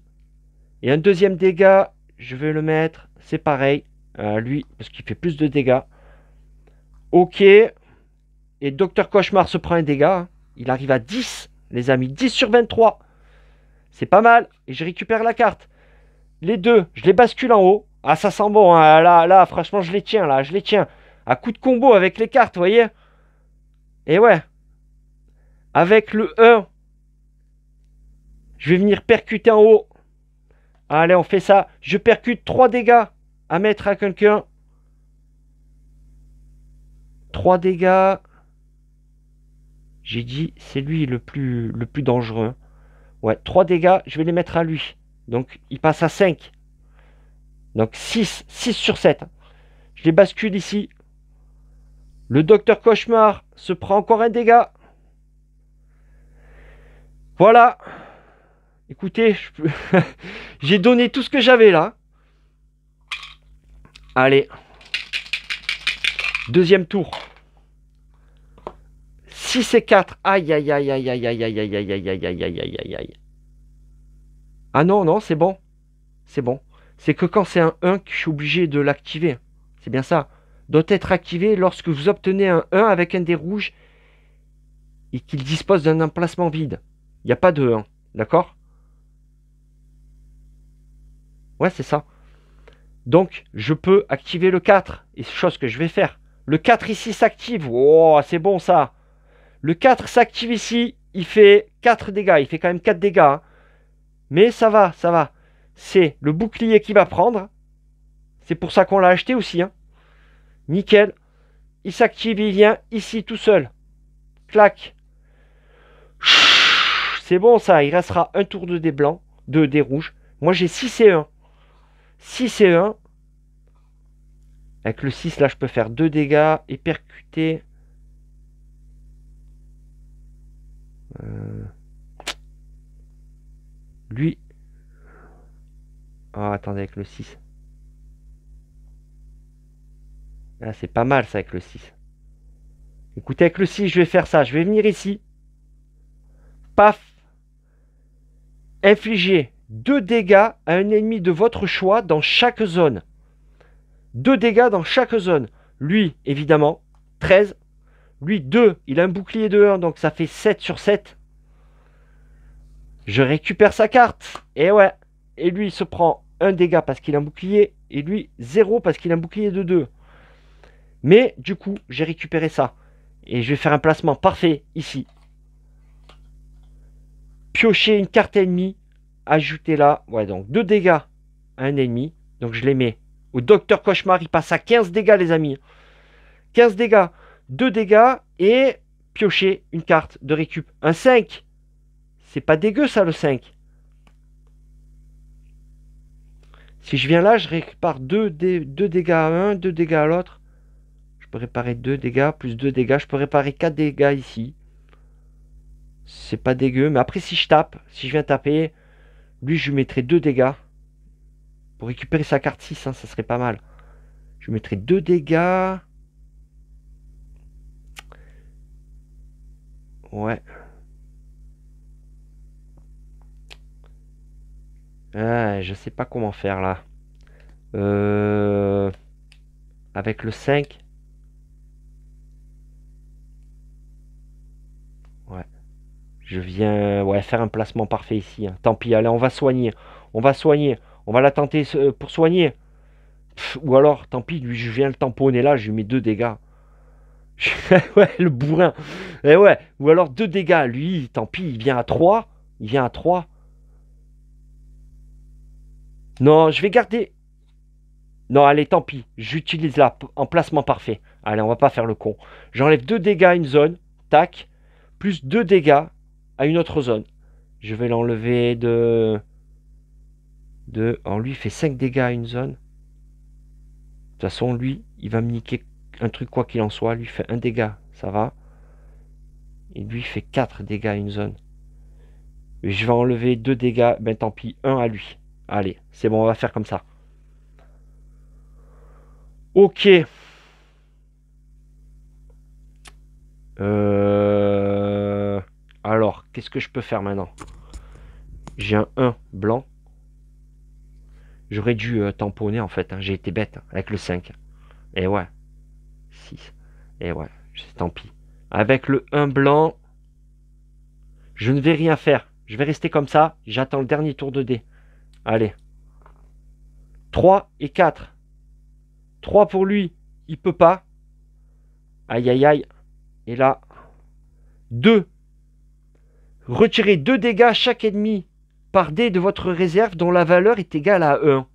[SPEAKER 1] Et un deuxième dégât, je vais le mettre. C'est pareil. Lui, parce qu'il fait plus de dégâts. Ok. Et Docteur Cauchemar se prend un dégât. Hein. Il arrive à 10, les amis. 10 sur 23. C'est pas mal. Et je récupère la carte. Les deux, je les bascule en haut. Ah, ça sent bon, hein. Là, franchement, je les tiens, là, je les tiens. À coup de combo avec les cartes, vous voyez? Et ouais. Avec le 1, je vais venir percuter en haut. Allez, on fait ça. Je percute 3 dégâts à mettre à quelqu'un. 3 dégâts. J'ai dit, c'est lui le plus dangereux. Ouais, 3 dégâts, je vais les mettre à lui. Donc, il passe à 5. Donc, 6 sur 7. Je les bascule ici. Le docteur Cauchemar se prend encore un dégât. Voilà. Écoutez, j'ai donné tout ce que j'avais là. Allez. Deuxième tour. 6 et 4. Aïe, aïe, aïe, aïe, aïe, aïe, aïe, aïe, aïe, aïe, aïe, aïe, aïe, aïe, aïe. Ah non, non, c'est bon. C'est bon. C'est que quand c'est un 1 que je suis obligé de l'activer. C'est bien ça. Doit être activé lorsque vous obtenez un 1 avec un dé rouge et qu'il dispose d'un emplacement vide. Il n'y a pas de 1. D'accord? Ouais, c'est ça. Donc, je peux activer le 4. Et chose que je vais faire. Le 4 ici s'active. Oh, c'est bon ça. Le 4 s'active ici. Il fait 4 dégâts. Il fait quand même 4 dégâts. Hein. Mais ça va, ça va. C'est le bouclier qui va prendre. C'est pour ça qu'on l'a acheté aussi. Hein. Nickel. Il s'active, il vient ici tout seul. Clac. C'est bon ça. Il restera un tour de dés blancs. De dés rouges. Moi j'ai 6 et 1. 6 et 1. Avec le 6 là je peux faire 2 dégâts. Et percuter. Lui. Oh, attendez, avec le 6. Ah, c'est pas mal ça avec le 6. Écoutez, avec le 6, je vais faire ça. Je vais venir ici. Paf. Infliger 2 dégâts à un ennemi de votre choix dans chaque zone. 2 dégâts dans chaque zone. Lui, évidemment, 13. Lui, 2. Il a un bouclier de 1, donc ça fait 7 sur 7. Je récupère sa carte. Et ouais. Et lui, il se prend 1 dégât parce qu'il a un bouclier. Et lui, 0 parce qu'il a un bouclier de 2. Mais du coup, j'ai récupéré ça. Et je vais faire un placement parfait ici. Piocher une carte ennemie. Ajouter là. Ouais, donc 2 dégâts à un ennemi. Donc je les mets au Docteur Cauchemar. Il passe à 15 dégâts, les amis. 15 dégâts. 2 dégâts. Et piocher une carte de récup. Un 5. C'est pas dégueu ça, le 5. Si je viens là, je répare 2 dégâts à un, 2 dégâts à l'autre. Je peux réparer 2 dégâts, plus 2 dégâts. Je peux réparer 4 dégâts ici. C'est pas dégueu. Mais après, si je tape, si je viens taper, lui, je lui mettrai 2 dégâts. Pour récupérer sa carte 6, hein, ça serait pas mal. Je lui mettrai 2 dégâts. Ouais. Ah, je sais pas comment faire là. Avec le 5. Ouais. Je viens faire un placement parfait ici. Hein. Tant pis, allez, on va soigner. On va soigner. On va la tenter pour soigner. Ou alors, tant pis, lui, je viens le tamponner là, je lui mets 2 dégâts. Ouais, le bourrin. Et ouais. Ou alors 2 dégâts. Lui, tant pis, il vient à 3. Il vient à 3. Non, je vais garder. Non, allez, tant pis. J'utilise là, en placement parfait. Allez, on va pas faire le con. J'enlève 2 dégâts à une zone. Tac. Plus 2 dégâts à une autre zone. Je vais l'enlever de... lui, il fait 5 dégâts à une zone. De toute façon, lui, il va me niquer un truc quoi qu'il en soit. Lui, il fait 1 dégât. Ça va. Et lui, il fait 4 dégâts à une zone. Et je vais enlever 2 dégâts. Ben tant pis, 1 à lui. Allez, c'est bon, on va faire comme ça. Ok. Alors, qu'est-ce que je peux faire maintenant? J'ai un 1 blanc. J'aurais dû tamponner en fait. Hein. J'ai été bête hein, avec le 5. Et ouais. 6. Et ouais. Tant pis. Avec le 1 blanc, je ne vais rien faire. Je vais rester comme ça. J'attends le dernier tour de dés. Allez. 3 et 4. 3 pour lui. Il peut pas. Aïe, aïe, aïe. Et là. 2. Retirez 2 dégâts à chaque ennemi par dé de votre réserve dont la valeur est égale à 1.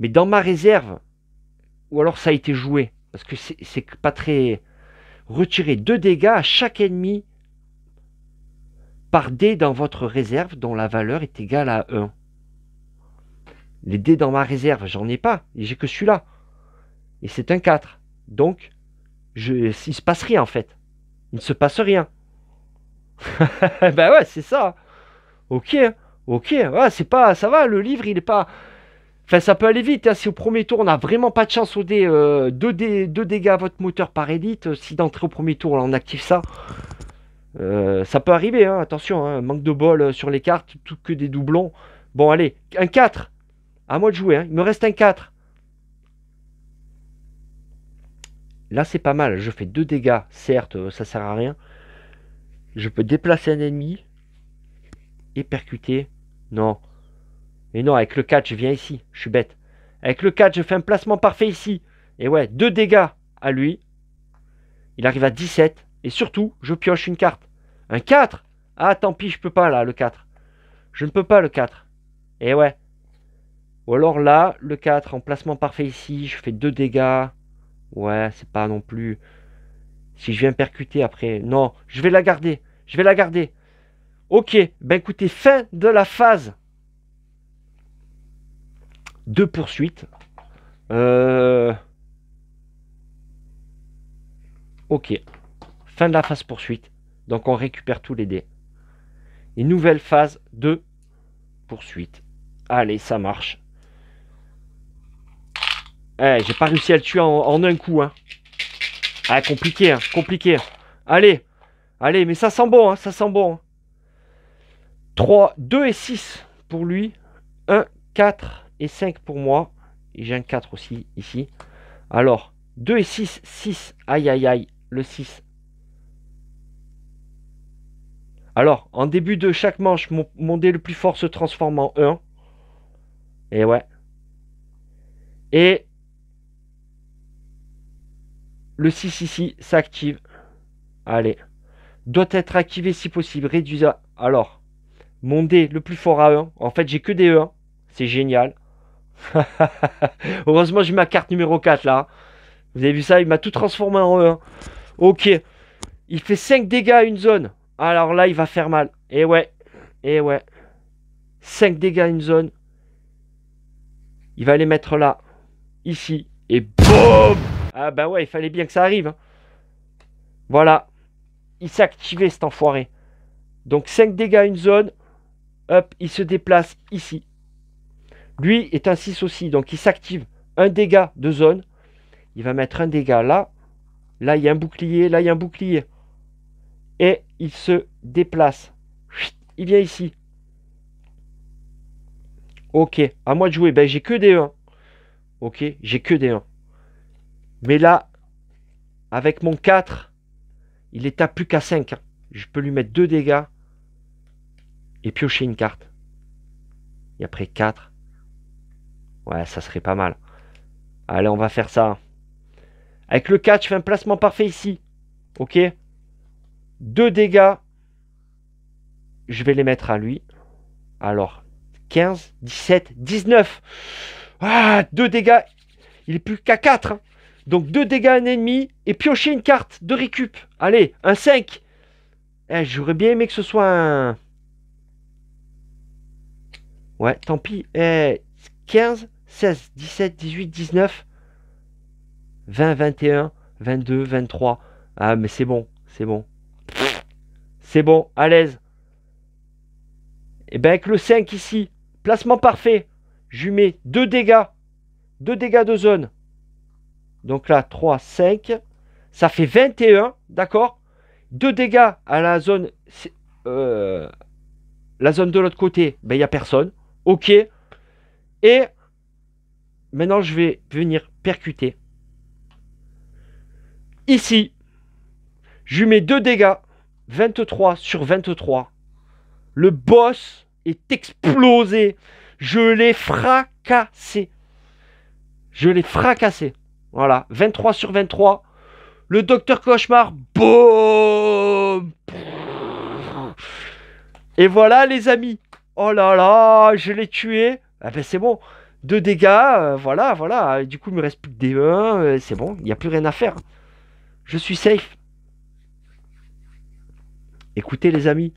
[SPEAKER 1] Mais dans ma réserve, ou alors ça a été joué, parce que c'est pas très... Retirez 2 dégâts à chaque ennemi par dé dans votre réserve dont la valeur est égale à 1. Les dés dans ma réserve, j'en ai pas, j'ai que celui-là. Et c'est un 4. Donc, il se passe rien en fait. Il ne se passe rien. Ben ouais, c'est ça. Ok, ok, ouais, c'est pas... Ça va, le livre, il est pas... Enfin, ça peut aller vite, hein. Si au premier tour, on n'a vraiment pas de chance au dé, 2 dégâts à votre moteur par élite, si d'entrée au premier tour, on active ça, ça peut arriver, hein. Attention, hein, manque de bol sur les cartes, tout que des doublons. Bon, allez, un 4. À moi de jouer, hein. Il me reste un 4. Là, c'est pas mal. Je fais 2 dégâts, certes, ça sert à rien. Je peux déplacer un ennemi et percuter. Non. Et non, avec le 4, je viens ici. Je suis bête. Avec le 4, je fais un placement parfait ici. Et ouais, 2 dégâts à lui. Il arrive à 17. Et surtout, je pioche une carte. Un 4. Ah, tant pis, je peux pas là, le 4. Je ne peux pas le 4. Et ouais. Ou alors là, le 4, en placement parfait ici, je fais 2 dégâts. Ouais, c'est pas non plus... Si je viens percuter après... Non, je vais la garder. Je vais la garder. Ok, ben écoutez, fin de la phase de poursuite. Ok. Fin de la phase poursuite. Donc on récupère tous les dés. Et nouvelle phase de poursuite. Allez, ça marche. Eh, j'ai pas réussi à le tuer en un coup. Hein. Ah, compliqué, hein, compliqué. Allez, allez, mais ça sent bon, hein, ça sent bon. Hein. 3, 2 et 6 pour lui. 1, 4 et 5 pour moi. Et j'ai un 4 aussi ici. Alors, 2 et 6, 6. Aïe, aïe, aïe. Le 6. Alors, en début de chaque manche, mon dé le plus fort se transforme en 1. Et ouais. Et le 6 ici s'active. Allez. Doit être activé si possible. Réduit à... Alors, mon dé le plus fort à 1. En fait, j'ai que des 1. C'est génial. Heureusement, j'ai ma carte numéro 4 là. Vous avez vu ça? Il m'a tout transformé en 1. Ok. Il fait 5 dégâts à une zone. Alors là, il va faire mal. Et ouais. Et ouais. 5 dégâts à une zone. Il va les mettre là. Ici. Et BOUM! Ah bah ouais, il fallait bien que ça arrive. Hein. Voilà. Il s'est activé cet enfoiré. Donc 5 dégâts à une zone. Hop, il se déplace ici. Lui est un 6 aussi. Donc il s'active. Un dégât de zone. Il va mettre un dégât là. Là, il y a un bouclier. Là, il y a un bouclier. Et il se déplace. Il vient ici. Ok. À moi de jouer. Ben, j'ai que des 1. Ok. J'ai que des 1. Mais là, avec mon 4, il est à plus qu'à 5. Hein. Je peux lui mettre 2 dégâts. Et piocher une carte. Et après 4. Ouais, ça serait pas mal. Allez, on va faire ça. Avec le 4, je fais un placement parfait ici. Ok. 2 dégâts. Je vais les mettre à lui. Alors, 15, 17, 19. Ah, 2 dégâts. Il est plus qu'à 4. Hein. Donc 2 dégâts à un ennemi. Et piocher une carte de récup. Allez, un 5. Eh, j'aurais bien aimé que ce soit un... Ouais, tant pis. Eh, 15, 16, 17, 18, 19, 20, 21, 22, 23. Ah, mais c'est bon, c'est bon. C'est bon, à l'aise. Et bien avec le 5 ici, placement parfait. Je lui mets 2 dégâts. 2 dégâts de zone. Donc là, 3, 5. Ça fait 21, d'accord. 2 dégâts à la zone... la zone de l'autre côté, ben il n'y a personne. Ok. Et maintenant, je vais venir percuter. Ici, je lui mets 2 dégâts. 23 sur 23. Le boss est explosé. Je l'ai fracassé. Je l'ai fracassé. Voilà, 23 sur 23. Le docteur Cauchemar, boum. Et voilà les amis. Oh là là, je l'ai tué. Ah ben c'est bon. 2 dégâts, voilà, voilà. Du coup, il me reste plus que des 1. C'est bon, il n'y a plus rien à faire. Je suis safe. Écoutez les amis.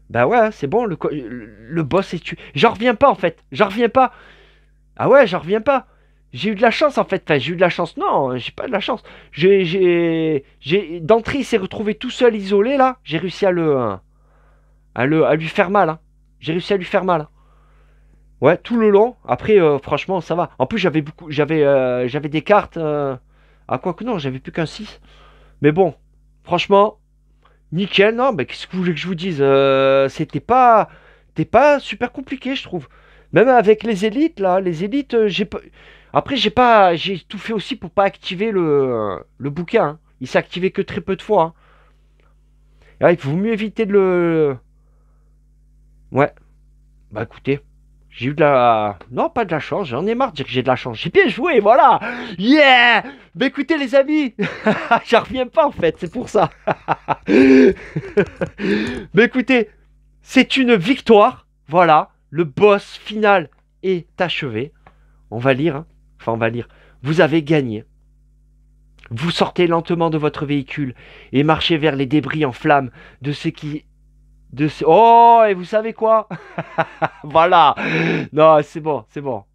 [SPEAKER 1] Bah ouais, c'est bon, le boss est tué. J'en reviens pas en fait. J'en reviens pas. Ah ouais, j'en reviens pas. J'ai eu de la chance en fait. Enfin, j'ai eu de la chance. Non, j'ai pas de la chance. D'entrée, il s'est retrouvé tout seul, isolé là. J'ai réussi à lui faire mal, hein. J'ai réussi à lui faire mal, hein. Ouais, tout le long. Après, franchement, ça va. En plus, j'avais des cartes. Ah, quoi que non, j'avais plus qu'un 6. Mais bon, franchement, nickel. Non, mais qu'est-ce que vous voulez que je vous dise? C'était pas super compliqué, je trouve. Même avec les élites, là, les élites, j'ai pas. Après, j'ai tout fait aussi pour pas activer le bouquin, hein. Il s'est activé que très peu de fois, hein. Et ouais, il vaut mieux éviter de le. Ouais, bah écoutez. J'ai eu de la... Non, pas de la chance, j'en ai marre de dire que j'ai de la chance. J'ai bien joué, voilà. Yeah. Bah écoutez les amis, j'en reviens pas en fait, c'est pour ça. Bah écoutez, c'est une victoire. Voilà, le boss final est achevé. On va lire, hein. Enfin, on va lire. Vous avez gagné. Vous sortez lentement de votre véhicule et marchez vers les débris en flammes de ce qui... Oh, et vous savez quoi? Voilà. Non, c'est bon, c'est bon.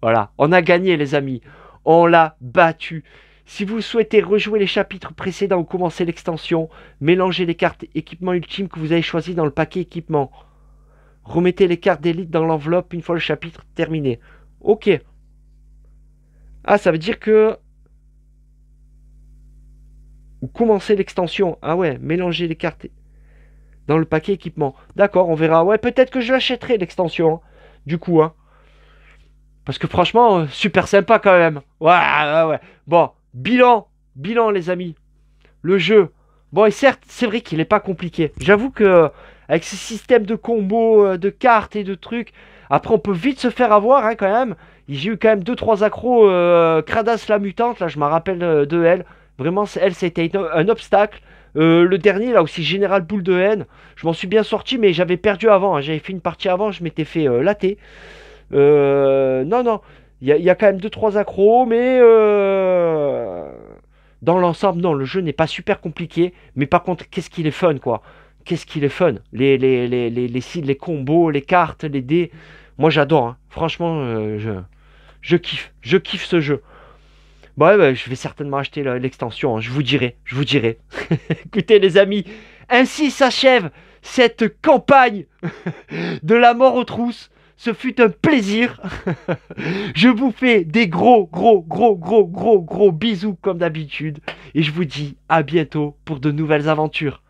[SPEAKER 1] Voilà, on a gagné les amis. On l'a battu. Si vous souhaitez rejouer les chapitres précédents ou commencer l'extension, mélangez les cartes équipement ultime que vous avez choisi dans le paquet équipement. Remettez les cartes d'élite dans l'enveloppe une fois le chapitre terminé. Ok. Ah, ça veut dire que... Ou commencer l'extension. Ah ouais, mélangez les cartes dans le paquet équipement. D'accord, on verra. Ouais, peut-être que je l'achèterai l'extension, hein. Du coup, hein. Parce que franchement, super sympa quand même. Ouais, ouais, ouais. Bon, bilan les amis. Le jeu. Bon, et certes, c'est vrai qu'il n'est pas compliqué. J'avoue que avec ces systèmes de combos, de cartes et de trucs, après on peut vite se faire avoir, hein, quand même. J'ai eu quand même 2-3 accros. Kradas la mutante, là je me rappelle de elle. Vraiment, elle, c'était un obstacle. Le dernier, là aussi, Général Boule de Haine. Je m'en suis bien sorti, mais j'avais perdu avant, hein. J'avais fait une partie avant, je m'étais fait latter. Non, non. Il y a quand même 2-3 accros, mais dans l'ensemble, non, le jeu n'est pas super compliqué. Mais par contre, qu'est-ce qu'il est fun, quoi. Qu'est-ce qu'il est fun. Les combos, les cartes, les dés. Moi, j'adore, hein. Franchement, je kiffe. Je kiffe ce jeu. Bon, ouais, bah, je vais certainement acheter l'extension, hein. Je vous dirai. Je vous dirai. Écoutez, les amis, ainsi s'achève cette campagne de la mort aux trousses. Ce fut un plaisir. Je vous fais des gros bisous comme d'habitude. Et je vous dis à bientôt pour de nouvelles aventures.